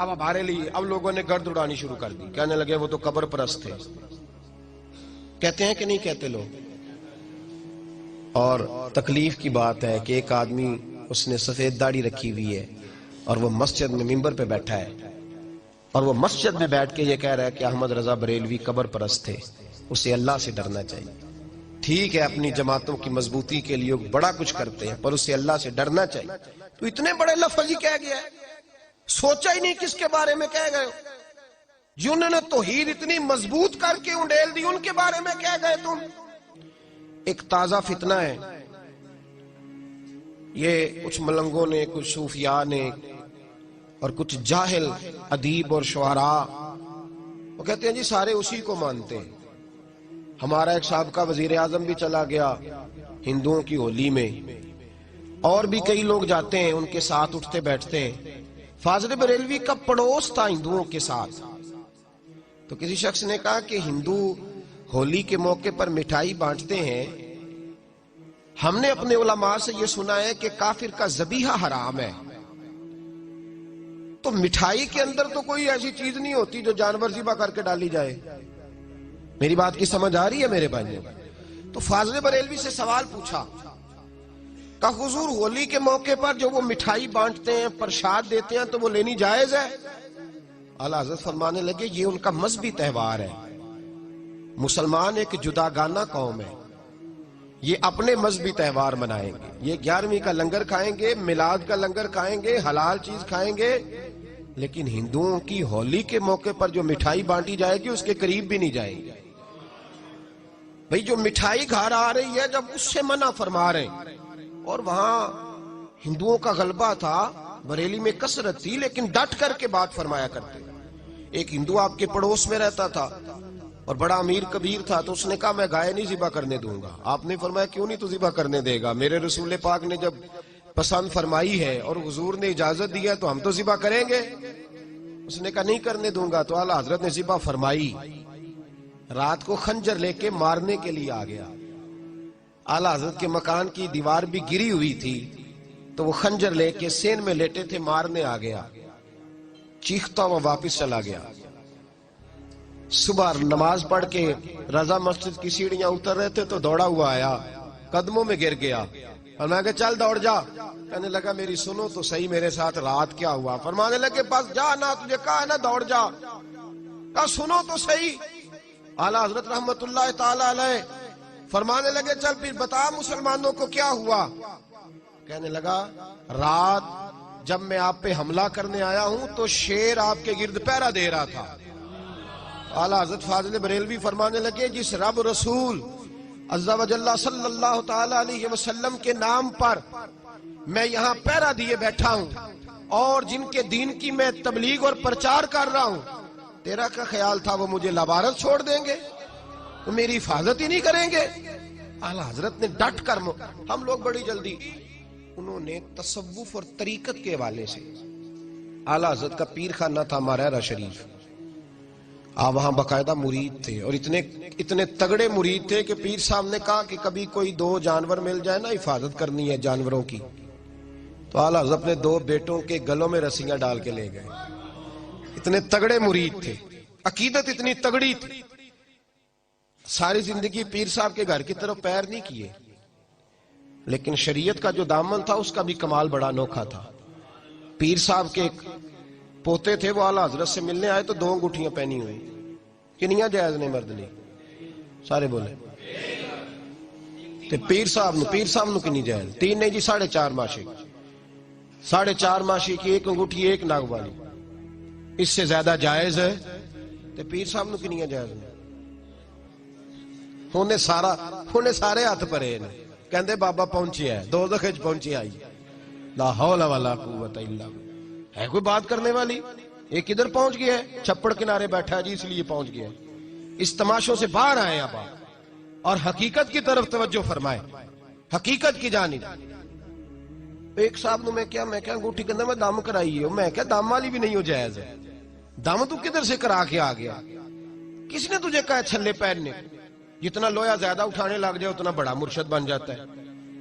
اب ہمارے لیے اب لوگوں نے گرد اڑانی شروع کر دی, کہنے لگے وہ تو قبر پرست تھے. کہتے ہیں کہ نہیں کہتے لوگ؟ اور تکلیف کی بات ہے کہ ایک آدمی اس نے سفید داڑھی رکھی ہوئی ہے اور وہ مسجد میں ممبر پہ بیٹھا ہے اور وہ مسجد میں بیٹھ کے یہ کہہ رہا ہے کہ احمد رضا بریلوی قبر پرست تھے, اسے اللہ سے ڈرنا چاہیے. ٹھیک ہے اپنی جماعتوں کی مضبوطی کے لیے بڑا کچھ کرتے ہیں پر اسے اللہ سے ڈرنا چاہیے. تو اتنے بڑے لفظ ہی کہہ گیا ہے, سوچا ہی نہیں کس کے بارے میں کہہ گئے. جنہوں نے توحید اتنی مضبوط کر کے انڈیل دی ان کے بارے میں کہہ گئے تم. ایک تازہ فتنہ ہے, یہ کچھ ملنگوں نے, کچھ صوفیاء نے اور کچھ جاہل ادیب اور شعراء وہ کہتے ہیں جی سارے اسی کو مانتے ہیں. ہمارا ایک سابقہ وزیر اعظم بھی چلا گیا ہندوؤں کی ہولی میں, اور بھی کئی لوگ جاتے ہیں ان کے ساتھ اٹھتے بیٹھتے ہیں. فاضل بریلوی کا پڑوس تھا ہندوؤں کے ساتھ. تو کسی شخص نے کہا کہ ہندو ہولی کے موقع پر مٹھائی بانٹتے ہیں, ہم نے اپنے علماء سے یہ سنا ہے کہ کافر کا ذبیحہ حرام ہے, تو مٹھائی کے اندر تو کوئی ایسی چیز نہیں ہوتی جو جانور ذبح کر کے ڈالی جائے. میری بات کی سمجھ آ رہی ہے میرے بھائیوں؟ تو فاضل بریلوی سے سوال پوچھا کہ حضور ہولی کے موقع پر جو وہ مٹھائی بانٹتے ہیں, پرساد دیتے ہیں, تو وہ لینی جائز ہے؟ اعلیٰ حضرت فرمانے لگے یہ ان کا مذہبی تہوار ہے. مسلمان ایک جداگانہ قوم ہے, یہ اپنے مذہبی تہوار منائیں گے. یہ 11ویں کا لنگر کھائیں گے, میلاد کا لنگر کھائیں گے, حلال چیز کھائیں گے, لیکن ہندوؤں کی ہولی کے موقع پر جو مٹھائی بانٹی جائے گی اس کے قریب بھی نہیں جائیں گے. بھئی جو مٹھائی گھر آ رہی ہے جب اس سے منع فرما رہے ہیں, اور وہاں ہندوؤں کا غلبہ تھا, بریلی میں کثرت تھی, لیکن ڈٹ کر کے بات فرمایا کرتے. ایک ہندو آپ کے پڑوس میں رہتا تھا اور بڑا امیر کبیر تھا, تو اس نے کہا میں گائے نہیں ذبح کرنے دوں گا. آپ نے فرمایا کیوں نہیں تو ذبح کرنے دے گا؟ میرے رسول پاک نے جب پسند فرمائی ہے اور حضور نے اجازت دی ہے تو ہم تو ذبح کریں گے. اس نے کہا نہیں کرنے دوں گا. تو اعلیٰ حضرت نے ذبح فرمائی. رات کو خنجر لے کے مارنے کے لیے آ گیا. اعلیٰ حضرت کے مکان کی دیوار بھی گری ہوئی تھی, تو وہ خنجر لے کے سین میں لیٹے تھے, مارنے آ گیا. چیختا ہوا واپس چلا گیا. صبح نماز پڑھ کے رضا مسجد کی سیڑھیاں اتر رہے تھے تو دوڑا ہوا آیا, قدموں میں گر گیا, اور میں کہا چل دوڑ جا. کہنے لگا میری سنو تو صحیح میرے ساتھ رات کیا ہوا. فرمانے لگے بس جا نا, تجھے کہا ہے نا دوڑ جا. کہا سنو تو صحیح. اعلیٰ حضرت رحمت اللہ تعالی علیہ فرمانے لگے چل پھر بتا مسلمانوں کو کیا ہوا. کہنے لگا رات جب میں آپ پہ حملہ کرنے آیا ہوں تو شیر آپ کے گرد پہرا دے رہا تھا. اعلیٰ حضرت فاضل بریلوی فرمانے لگے جس رب رسول عز و جل صلی اللہ تعالی علیہ وسلم کے نام پر میں یہاں پہرا دیے بیٹھا ہوں, اور جن کے دین کی میں تبلیغ اور پرچار کر رہا ہوں, تیرا کیا خیال تھا وہ مجھے لبارت چھوڑ دیں گے, تو میری حفاظت ہی نہیں کریں گے؟ اعلیٰ حضرت نے ڈٹ کر, ہم لوگ بڑی جلدی, انہوں نے تصوف اور طریقت کے حوالے سے, اعلیٰ حضرت کا پیر خانہ تھا مارہرہ شریف, آپ وہاں باقاعدہ مرید تھے, اور اتنے تگڑے مرید تھے کہ پیر صاحب نے کہا کہ کبھی کوئی 2 جانور مل جائے نا, حفاظت کرنی ہے جانوروں کی. تو اعلیٰ حضرت اپنے 2 بیٹوں کے گلوں میں رسیاں ڈال کے لے گئے. اتنے تگڑے مرید تھے, عقیدت اتنی تگڑی تھی. ساری زندگی پیر صاحب کے گھر کی طرف پیر نہیں کیے, لیکن شریعت کا جو دامن تھا اس کا بھی کمال بڑا انوکھا تھا. پیر صاحب کے ایک پوتے تھے, وہ اعلیٰ حضرت سے ملنے آئے تو 2 انگوٹھیاں پہنی ہوئی. کنیاں جائز نے مرد نے؟ سارے بولے. پیر صاحب نو کنی جائز؟ 3 نہیں جی, 4.5 ماشی. 4.5 ماشی کی 1 انگوٹھی 1 ناگ والی, اس سے زیادہ جائز ہے؟ تو پیر صاحب نو کنیاں جائز نے؟ ہونے سارے ہاتھ پرے نے, کہندے بابا پہنچیا ہے, 2 دخج پہنچی آئی. لا حول ولا قوت الا باللہ. ہے کوئی بات کرنے والی؟ ایک ادھر پہنچ گیا ہے, چھپڑ کنارے بیٹھا ہے جی, اس لیے پہنچ گیا ہے. اس تماشوں سے باہر آئے آپ, اور حقیقت کی طرف توجہ فرمائے, حقیقت کی جانب. ایک صاحب نے میں کیا انگوٹھی کے اندر میں دم کرائی ہے, میں کیا دم والی بھی نہیں ہو جائز ہے. دم تو کدھر سے کرا کے آ گیا؟ کس نے تجھے کہا چھلے پہننے؟ جتنا لویا زیادہ اٹھانے لگ جائے اتنا بڑا مرشد بن جاتا ہے.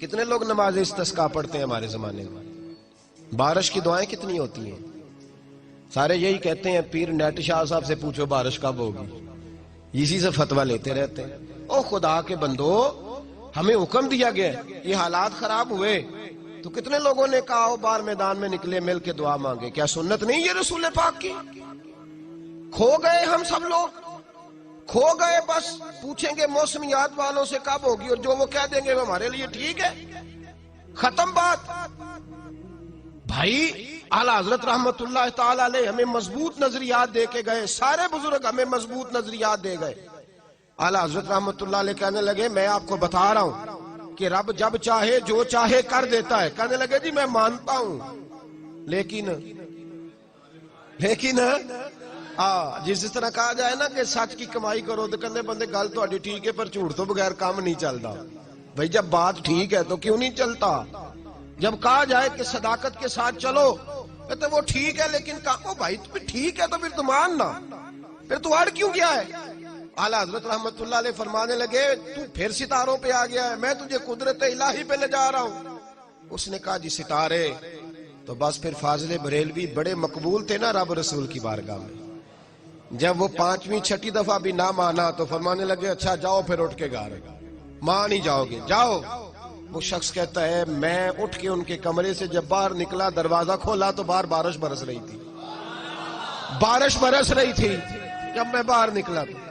کتنے لوگ نماز استسقا پڑھتے ہیں ہمارے زمانے میں؟ بارش کی دعائیں کتنی ہوتی ہیں؟ سارے یہی کہتے ہیں پیر نیٹ شاہ صاحب سے پوچھو بارش کب ہوگی، اسی سے فتویٰ لیتے رہتے ہیں۔ او خدا کے بندو، ہمیں حکم دیا گیا ہے، یہ حالات خراب ہوئے تو کتنے لوگوں نے کہا ہو باہر میدان میں نکلے مل کے دعا مانگے؟ کیا سنت نہیں یہ رسول پاک کی؟ کھو گئے ہم سب لوگ، کھو گئے، بس پوچھیں گے موسمیات والوں سے کب ہوگی اور جو وہ کہہ دیں گے وہ ہمارے لیے ٹھیک ہے، ختم بات۔ بھائی اعلیٰ حضرت رحمت اللہ تعالی علیہ ہمیں مضبوط نظریات دے کے گئے، سارے بزرگ ہمیں مضبوط نظریات دے گئے۔ اعلیٰ حضرت رحمت اللہ علیہ کہنے لگے میں آپ کو بتا رہا ہوں کہ رب جب چاہے جو چاہے کر دیتا ہے۔ کہنے لگے جی میں مانتا ہوں لیکن جس طرح کہا جائے نا کہ سچ کی کمائی کرو تو کہنے بندے گل تو ٹھیک ہے پر جھوٹ تو بغیر کام نہیں چلتا۔ بھائی جب بات ٹھیک ہے تو کیوں نہیں چلتا؟ جب کہا جائے کہ صداقت کے ساتھ چلو کہتے وہ ٹھیک ہے لیکن کہو بھائی تو ٹھیک ہے تو پھر تو ماننا، پھر تو اڑ کیوں گیا ہے؟ اعلیٰ حضرت رحمت اللہ علیہ فرمانے لگے تو پھر ستاروں پہ آ گیا ہے، میں تجھے قدرت الہی پہ لے جا رہا ہوں۔ اس نے کہا جی ستارے تو بس پھر فاضل بریلوی بڑے مقبول تھے نا رب رسول کی بارگاہ میں۔ جب وہ 5ویں 6ٹی دفعہ بھی نہ مانا تو فرمانے لگے اچھا جاؤ پھر اٹھ کے گھر، مان ہی جاؤ گے جاؤ۔ وہ شخص کہتا ہے میں اٹھ کے ان کے کمرے سے جب باہر نکلا دروازہ کھولا تو باہر بارش برس رہی تھی، بارش برس رہی تھی جب میں باہر نکلا تو۔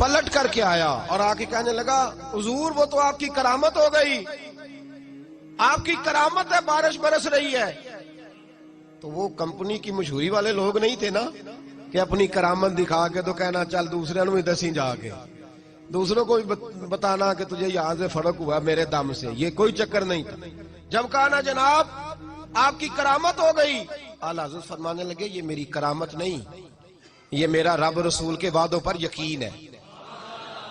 پلٹ کر کے آیا اور آ کے کہنے لگا حضور وہ تو آپ کی کرامت ہو گئی، آپ کی کرامت ہے بارش برس رہی ہے۔ تو وہ کمپنی کی مشہوری والے لوگ نہیں تھے نا کہ اپنی کرامت دکھا کے تو کہنا چل دوسرے بھی دسی جا کے، دوسروں کو بھی بتانا کہ تجھے یہاں سے فرق ہوا میرے دم سے، یہ کوئی چکر نہیں تھا۔ جب کہا نا جناب آپ کی کرامت ہو گئی، اعلیٰ حضرت فرمانے لگے یہ میری کرامت نہیں، یہ میرا رب رسول کے وعدوں پر یقین ہے،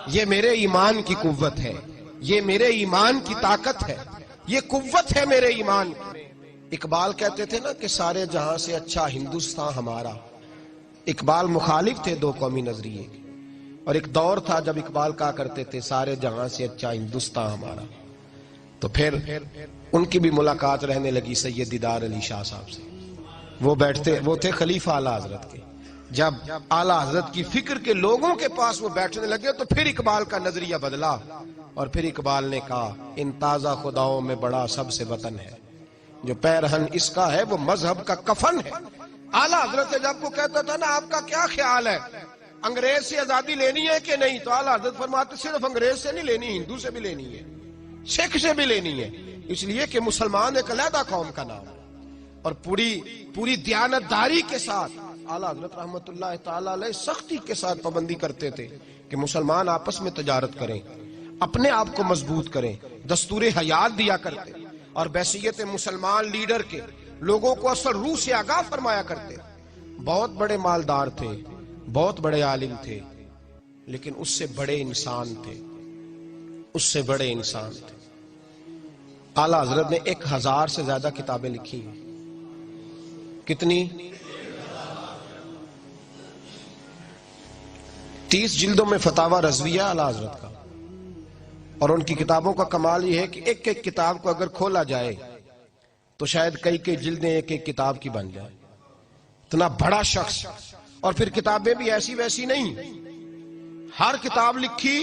یہ میرے ایمان کی قوت ہے، یہ میرے ایمان کی طاقت ہے، یہ قوت ہے میرے ایمان کی۔ اقبال کہتے تھے نا کہ سارے جہاں سے اچھا ہندوستان ہمارا۔ اقبال مخالف تھے دو قومی نظریے کے، اور ایک دور تھا جب اقبال کہا کرتے تھے سارے جہاں سے اچھا ہندوستان ہمارا۔ تو پھر ان کی بھی ملاقات رہنے لگی سید دیدار علی شاہ صاحب سے، وہ تھے خلیفہ اعلیٰ حضرت کے۔ جب اعلیٰ حضرت کی فکر کے لوگوں کے پاس وہ بیٹھنے لگے تو پھر اقبال کا نظریہ بدلا، اور پھر اقبال نے کہا ان تازہ خداؤں میں بڑا سب سے وطن ہے، جو پیرہن اس کا ہے وہ مذہب کا کفن ہے۔ اعلیٰ حضرت جب وہ کہتا تھا نا آپ کا کیا خیال ہے انگریز سے آزادی لینی ہے کہ نہیں، تو اعلیٰ حضرت فرماتے صرف انگریز سے نہیں لینی، ہندو سے بھی لینی ہے، سکھ سے بھی لینی ہے، اس لیے کہ مسلمان ایک علیحدہ قوم کا نام ہے۔ اور پوری دیانتداری کے ساتھ اعلیٰ حضرت رحمت اللہ تعالی علیہ سختی کے ساتھ پابندی کرتے تھے کہ مسلمان آپس میں تجارت کریں، اپنے آپ کو مضبوط کریں، دستور حیات دیا کرتے، اور بحیثیت مسلمان لیڈر کے لوگوں کو اصل روح سے آگاہ فرمایا کرتے۔ بہت بڑے مالدار تھے، بہت بڑے عالم تھے، لیکن اس سے بڑے انسان تھے، اس سے بڑے انسان تھے۔ اعلیٰ حضرت نے 1000 سے زیادہ کتابیں لکھی ہیں۔ کتنی؟ 30 جلدوں میں فتاوی رضویہ اعلیٰ حضرت کا، اور ان کی کتابوں کا کمال یہ ہے کہ ایک ایک کتاب کو اگر کھولا جائے تو شاید کئی جلدیں ایک ایک کتاب کی بن جائے، اتنا بڑا شخص۔ اور پھر کتابیں بھی ایسی ویسی نہیں، ہر کتاب لکھی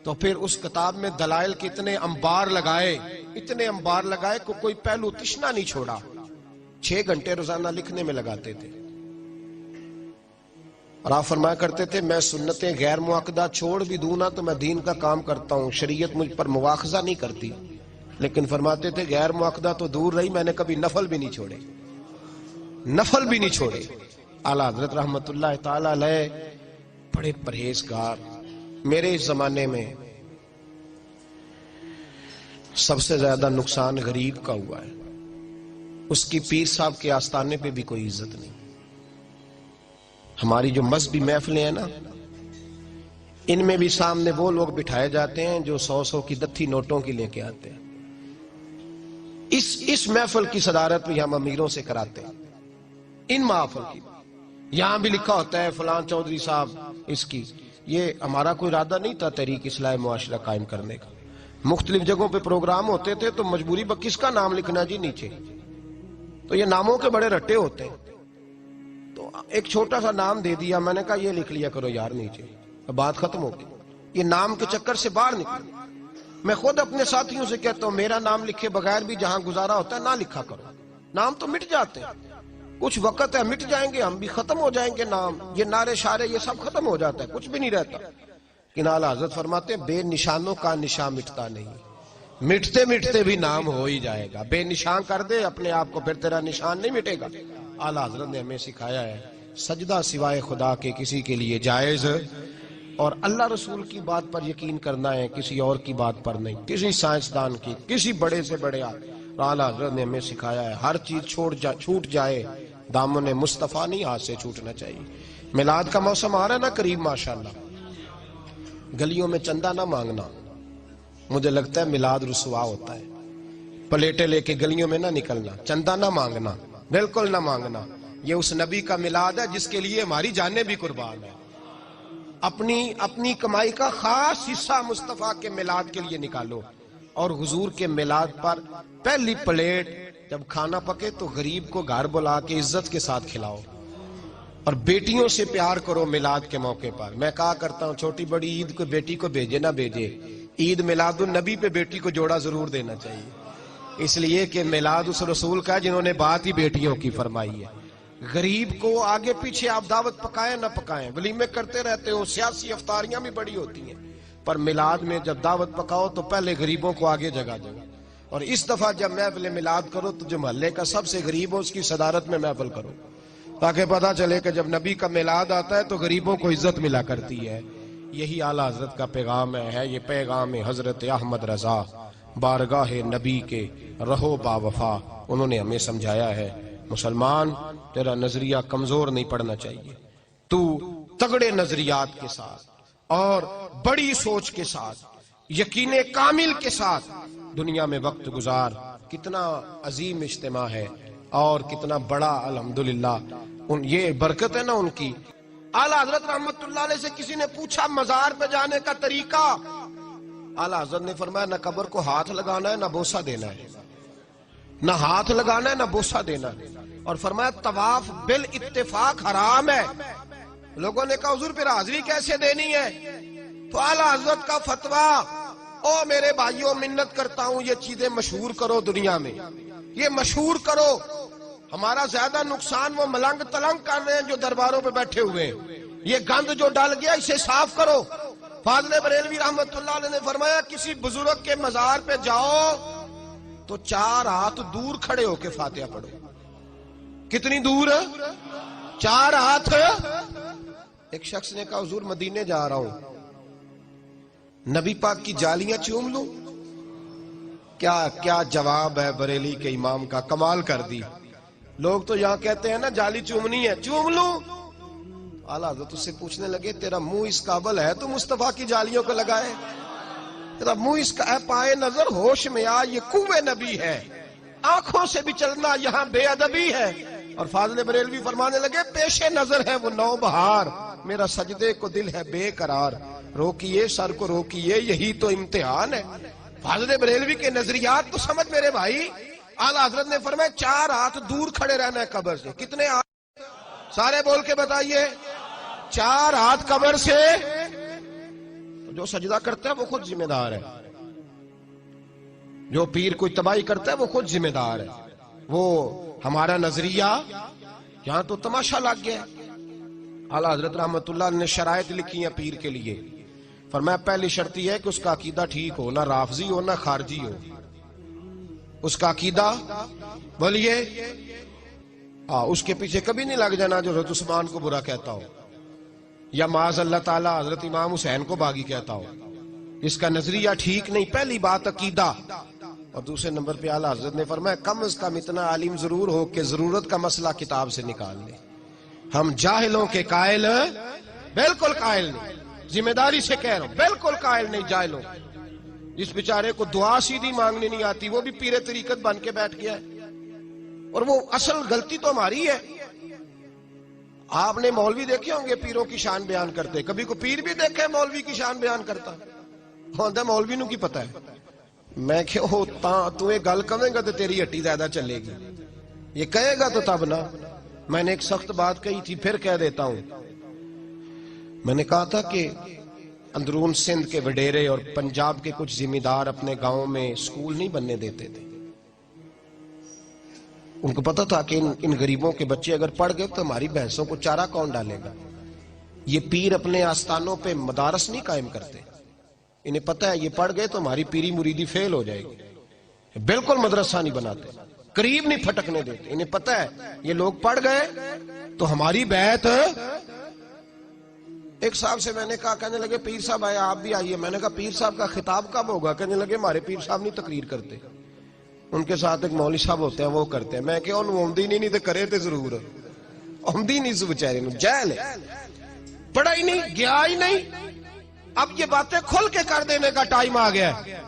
تو پھر اس کتاب میں دلائل کے اتنے انبار لگائے کہ کوئی پہلو تشنا نہیں چھوڑا۔ 6 گھنٹے روزانہ لکھنے میں لگاتے تھے، اور آپ فرمایا کرتے تھے میں سنتیں غیر معقدہ چھوڑ بھی دوں نا تو میں دین کا کام کرتا ہوں، شریعت مجھ پر مواخذہ نہیں کرتی، لیکن فرماتے تھے غیر معقدہ تو دور رہی، میں نے کبھی نفل بھی نہیں چھوڑے۔ اعلیٰ حضرت رحمت اللہ تعالی علیہ بڑے پرہیزگار۔ میرے اس زمانے میں سب سے زیادہ نقصان غریب کا ہوا ہے، اس کی پیر صاحب کے آستانے پہ بھی کوئی عزت نہیں۔ ہماری جو مذہبی محفلیں ہیں نا، ان میں بھی سامنے وہ لوگ بٹھائے جاتے ہیں جو 100 کی دتھی نوٹوں کی لے کے آتے ہیں۔ اس محفل کی صدارت بھی ہم امیروں سے کراتے ہیں، ان محافل کی. یہاں بھی لکھا ہوتا ہے فلان چودھری صاحب اس کی. یہ ہمارا کوئی ارادہ نہیں تھا تحریک اصلاح معاشرہ قائم کرنے کا. مختلف جگہوں پہ پروگرام ہوتے تھے تو مجبوری پر کس کا نام لکھنا جی نیچے. تو یہ ناموں کے بڑے رٹے ہوتے ہیں. تو ایک چھوٹا سا نام دے دیا, میں نے کہا یہ لکھ لیا کرو یار نیچے, بات ختم ہو گئی. یہ نام کے چکر سے باہر نکل. میں خود اپنے ساتھیوں سے کہتا ہوں میرا نام لکھے بغیر بھی جہاں گزارا ہوتا ہے نہ لکھا کرو. نام تو مٹ جاتے ہیں, کچھ وقت ہے مٹ جائیں گے, ہم بھی ختم ہو جائیں گے. نام یہ نعرے شارے یہ سب ختم ہو جاتا ہے, کچھ بھی نہیں رہتا. کہ اعلیٰ حضرت فرماتے ہیں بے نشانوں کا نشان مٹتا نہیں, مٹتے مٹتے بھی نام ہو ہی جائے گا. بے نشان کر دے اپنے آپ کو, پھر تیرا نشان نہیں مٹے گا. اعلیٰ حضرت نے ہمیں سکھایا ہے سجدہ سوائے خدا کے کسی کے لیے جائز, اور اللہ رسول کی بات پر یقین کرنا ہے, کسی اور کی بات پر نہیں, کسی سائنسدان کی, کسی بڑے سے بڑے. اعلیٰ حضرت نے ہمیں سکھایا ہے ہر چیز چھوٹ جائے, دامن مصطفیٰ نہیں ہاتھ سے چھوٹنا چاہیے. میلاد کا موسم آ رہا ہے نا قریب, ماشاءاللہ. گلیوں میں چندہ نہ مانگنا, مجھے لگتا ہے میلاد رسوا ہوتا ہے. پلیٹیں لے کے گلیوں میں نہ نکلنا, چندہ نہ مانگنا, بالکل نہ مانگنا. یہ اس نبی کا میلاد ہے جس کے لیے ہماری جانیں بھی قربان ہیں. اپنی کمائی کا خاص حصہ مصطفیٰ کے میلاد کے لیے نکالو, اور حضور کے میلاد پر پہلی پلیٹ جب کھانا پکے تو غریب کو گھر بلا کے عزت کے ساتھ کھلاؤ, اور بیٹیوں سے پیار کرو میلاد کے موقع پر. میں کہا کرتا ہوں چھوٹی بڑی عید کو بیٹی کو بھیجے نہ بھیجے, عید میلاد النبی پہ بیٹی کو جوڑا ضرور دینا چاہیے, اس لیے کہ میلاد اس رسول کا جنہوں نے بات ہی بیٹیوں کی فرمائی ہے. غریب کو آگے پیچھے آپ دعوت پکائیں نہ پکائیں, ولیمے کرتے رہتے ہو, سیاسی افطاریاں بھی بڑی ہوتی ہیں, پر میلاد میں جب دعوت پکاؤ تو پہلے غریبوں کو آگے جگہ دو. اور اس دفعہ جب محفل میلاد کرو تو جو محلے کا سب سے غریب ہو اس کی صدارت میں محفل کرو, تاکہ پتہ چلے کہ جب نبی کا میلاد آتا ہے تو غریبوں کو عزت ملا کرتی ہے. یہی اعلیٰ حضرت کا پیغام ہے. یہ پیغام حضرت احمد رضا بارگاہ نبی کے رہو با وفا, انہوں نے ہمیں سمجھایا ہے. مسلمان تیرا نظریہ کمزور نہیں پڑنا چاہیے, تو تگڑے نظریات کے ساتھ اور بڑی سوچ کے ساتھ, یقین کامل کے ساتھ دنیا میں وقت گزار. کتنا عظیم اجتماع ہے اور کتنا بڑا الحمدللہ. یہ برکت ہے نا ان کی. اعلیٰ حضرت رحمت اللہ علیہ سے کسی نے پوچھا مزار پہ جانے کا طریقہ, اعلیٰ حضرت نے فرمایا نہ قبر کو ہاتھ لگانا ہے نہ بوسہ دینا ہے, نہ ہاتھ لگانا ہے نہ بوسہ دینا ہے. اور فرمایا طواف بالاتفاق حرام ہے. لوگوں نے کہا حضور پھر حاضری کیسے دینی ہے؟ تو اعلیٰ حضرت کا فتویٰ, او میرے بھائیوں منت کرتا ہوں یہ چیزیں مشہور کرو دنیا میں, یہ مشہور کرو. ہمارا زیادہ نقصان وہ ملنگ تلنگ کر رہے ہیں جو درباروں پہ بیٹھے ہوئے ہیں. یہ گند جو ڈال گیا اسے صاف کرو. فاضل بریلوی رحمت اللہ علیہ نے فرمایا کسی بزرگ کے مزار پہ جاؤ تو 4 ہاتھ دور کھڑے ہو کے فاتحہ پڑھو. کتنی دور؟ 4 ہاتھ. ایک شخص نے کہا حضور مدینے جا رہا ہوں, نبی پاک کی جالیاں چوم لوں؟ کیا جواب ہے بریلی کے امام کا, کمال کر دی. لوگ تو یہاں کہتے ہیں نا جالی چومنی ہے, چوم لوں. اعلیٰ حضرت اس سے پوچھنے لگے تیرا منہ اس قابل ہے تو مصطفیٰ کی جالیوں کو لگائے؟ تیرا منہ اس کا پائے نظر ہوش میں آ, یہ کوے نبی ہے. آنکھوں سے بھی چلنا یہاں بے ادبی ہے. اور فاضل بریلوی فرمانے لگے پیشے نظر ہے وہ نو بہار, میرا سجدے کو دل ہے بے قرار, روکیے سر کو روکیے یہی تو امتحان ہے. فاضل بریلوی کے نظریات تو سمجھ میرے بھائی. اعلیٰ حضرت نے فرمایا 4 ہاتھ دور کھڑے رہنا ہے قبر سے. کتنے ہاتھ؟ سارے بول کے بتائیے. 4 ہاتھ قبر سے. جو سجدہ کرتا ہے وہ خود ذمہ دار ہے, جو پیر کوئی تباہی کرتا ہے وہ خود ذمہ دار ہے. وہ ہمارا نظریہ یہاں تو تماشا لگ گیا. اعلیٰ حضرت رحمت اللہ نے شرائط لکھی ہیں پیر کے لیے. فرمایا پہلی شرط یہ ہے کہ اس کا عقیدہ ٹھیک ہو, نہ رافضی ہو نہ خارجی ہو. اس کا عقیدہ بولیے, اس کے پیچھے کبھی نہیں لگ جانا جو حضرت عثمان کو برا کہتا ہو, یا معاذ اللہ تعالی حضرت امام حسین کو باغی کہتا ہو. اس کا نظریہ ٹھیک نہیں. پہلی بات عقیدہ. اور دوسرے نمبر پہ اعلیٰ حضرت نے فرمایا کم از کم اتنا عالم ضرور ہو کہ ضرورت کا مسئلہ کتاب سے نکال لے. ہم جاہلوں کے قائل, بالکل قائل نہیں, ذمہ داری سے کہہ رہا ہوں, بالکل قائل نہیں جاہلوں. جس بیچارے کو دعا سیدھی مانگنے نہیں آتی وہ بھی پیر طریقت بن کے بیٹھ گیا ہے. اور وہ اصل غلطی تو ہماری ہے. آپ نے مولوی دیکھے ہوں گے پیروں کی شان بیان کرتے, کبھی کو پیر بھی دیکھے مولوی کی شان بیان کرتا؟ ہوتا مولوی نو کی پتہ ہے. میں کہ تو یہ گل کہے گا تو تیری ہٹی زیادہ چلے گی, یہ کہے گا تو تب نا. میں نے ایک سخت بات کہی تھی, پھر کہہ دیتا ہوں. میں نے کہا تھا کہ اندرون سندھ کے وڈیرے اور پنجاب کے کچھ ذمہ دار اپنے گاؤں میں سکول نہیں بننے دیتے تھے. ان کو پتا تھا کہ ان غریبوں کے بچے اگر پڑھ گئے تو ہماری بھینسوں کو چارہ کون ڈالے گا. یہ پیر اپنے آستانوں پہ مدارس نہیں قائم کرتے, انہیں پتا ہے یہ پڑھ گئے تو ہماری پیری مریدی فیل ہو جائے گی. بالکل مدرسہ نہیں بناتے, قریب نہیں پھٹکنے دیتے. انہیں پتا ہے یہ لوگ پڑھ گئے تو ہماری بیعت. ایک صاحب سے میں نے کہا, کہنے لگے پیر صاحب آئے آپ بھی آئیے. میں نے کہا پیر صاحب کا خطاب کب ہوگا؟ کہنے لگے ہمارے پیر صاحب نہیں تقریر کرتے, ان کے ساتھ ایک مولوی صاحب ہوتے ہیں وہ کرتے ہیں. میں کہ انہوں آمدی نہیں تو کرے تو ضرور, آمدی نہیں سو بچارے نو, جہل ہے, پڑھا ہی نہیں, گیا ہی نہیں. اب یہ باتیں کھل کے کر دینے کا ٹائم آ گیا ہے.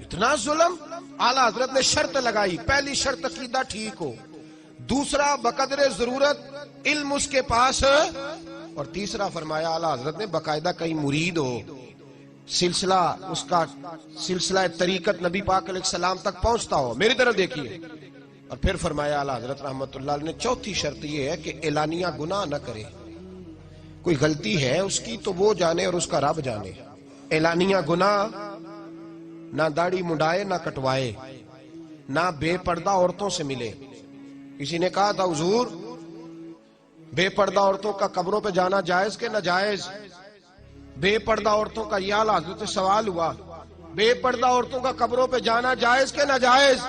اتنا ظلم. اعلیٰ حضرت نے شرط لگائی, پہلی شرط عقیدہ ٹھیک ہو, دوسرا بقدر ضرورت علم اس کے پاس, اور تیسرا فرمایا اعلیٰ حضرت نے باقاعدہ کئی مرید ہو, سلسلہ اس کا سلسلہ طریقت نبی پاک علیہ السلام تک پہنچتا ہو. میری طرف دیکھیے. اور پھر فرمایا اعلیٰ حضرت رحمت اللہ علیہ نے چوتھی شرط یہ ہے کہ اعلانیہ گناہ نہ کرے. کوئی غلطی ہے اس کی تو وہ جانے اور اس کا رب جانے. اعلانیہ گناہ نہ داڑھی منڈائے نہ کٹوائے, نہ بے پردہ عورتوں سے ملے. کسی نے کہا تھا حضور بے پردہ عورتوں کا قبروں پہ جانا جائز کہ ناجائز؟ بے پردہ عورتوں کا یہ اعلیٰ حضرت سے سوال ہوا, بے پردہ عورتوں کا قبروں پہ جانا جائز کہ ناجائز؟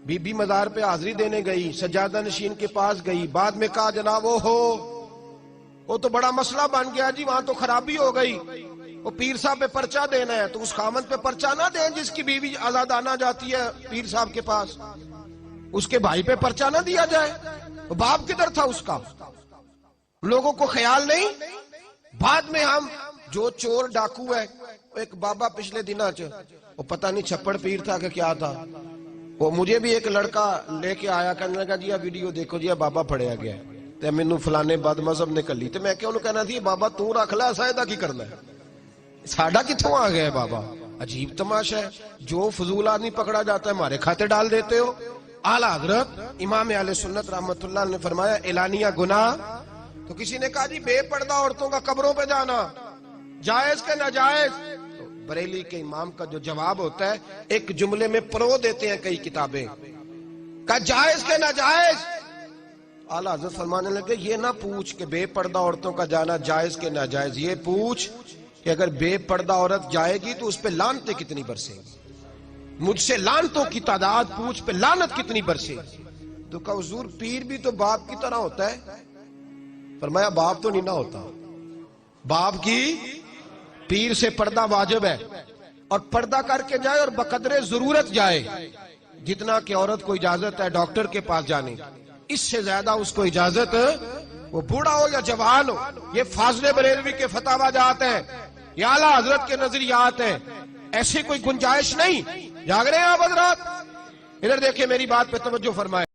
بی بی مزار پہ حاضری دینے گئی, سجادہ نشین کے پاس گئی, بعد میں کہا جناب وہ تو بڑا مسئلہ بن گیا جی, وہاں تو خرابی ہو گئی, وہ پیر صاحب پہ پرچہ دینا ہے. تو اس خامد پہ پرچہ نہ دیں جس کی بیوی آزادانہ جاتی ہے پیر صاحب کے پاس, اس کے بھائی پہ پرچہ نہ دیا جائے. باپ کدھر تھا اس کا؟ لوگوں کو خیال نہیں. بعد میں ہم جو چور ڈاکو ہے, ایک بابا پچھلے دنوں وہ پتہ نہیں چھپڑ پیر تھا کہ کیا تھا, وہ مجھے بھی ایک لڑکا لے کے آیا, کہنے لگا جی ویڈیو دیکھو جی بابا پڑھیا گیا تے مینوں فلانے بد مذہب نے کلی. تے میں کہ انہوں کہنا تھی بابا تو رکھ لے, سایدہ کی کرنا ہے, ساڈا کتوں آ گیا ہے بابا. عجیب تماشا ہے, جو فضول آدمی پکڑا جاتا ہے ہمارے کھاتے ڈال دیتے ہو. اعلیٰ حضرت امام اہل سنت رحمت اللہ نے فرمایا اعلانیہ گناہ. تو کسی نے کہا جی بے پردہ عورتوں کا قبروں پہ جانا جائز کہ ناجائز؟ تو بریلی کے امام کا جو جواب ہوتا ہے ایک جملے میں پرو دیتے ہیں کئی کتابیں, کہ جائز کہ ناجائز. اعلیٰ حضرت فرمانے لگے یہ نہ پوچھ کہ بے پردہ عورتوں کا جانا جائز کہ ناجائز, یہ پوچھ کہ اگر بے پردہ عورت جائے گی تو اس پہ لعنتیں کتنی برسیں گی. مجھ سے لعنتوں کی تعداد پوچھ, پہ لعنت کتنی برسے. تو کہا حضور پیر بھی تو باپ کی طرح ہوتا ہے. فرمایا باپ تو نہیں نہ ہوتا, باپ کی پیر سے پردہ واجب ہے, اور پردہ کر کے جائے اور بقدر ضرورت جائے. جتنا کہ عورت کو اجازت ہے ڈاکٹر کے پاس جانے, اس سے زیادہ اس کو اجازت, وہ بوڑھا ہو یا جوان ہو. یہ فاضل بریلوی کے فتاوی جات ہیں, یہ اعلیٰ حضرت کے نظریات ہیں, ایسی کوئی گنجائش نہیں. جاگ رہے ہیں آپ حضرات؟ ادھر دیکھیں میری بات پہ توجہ فرمائیں.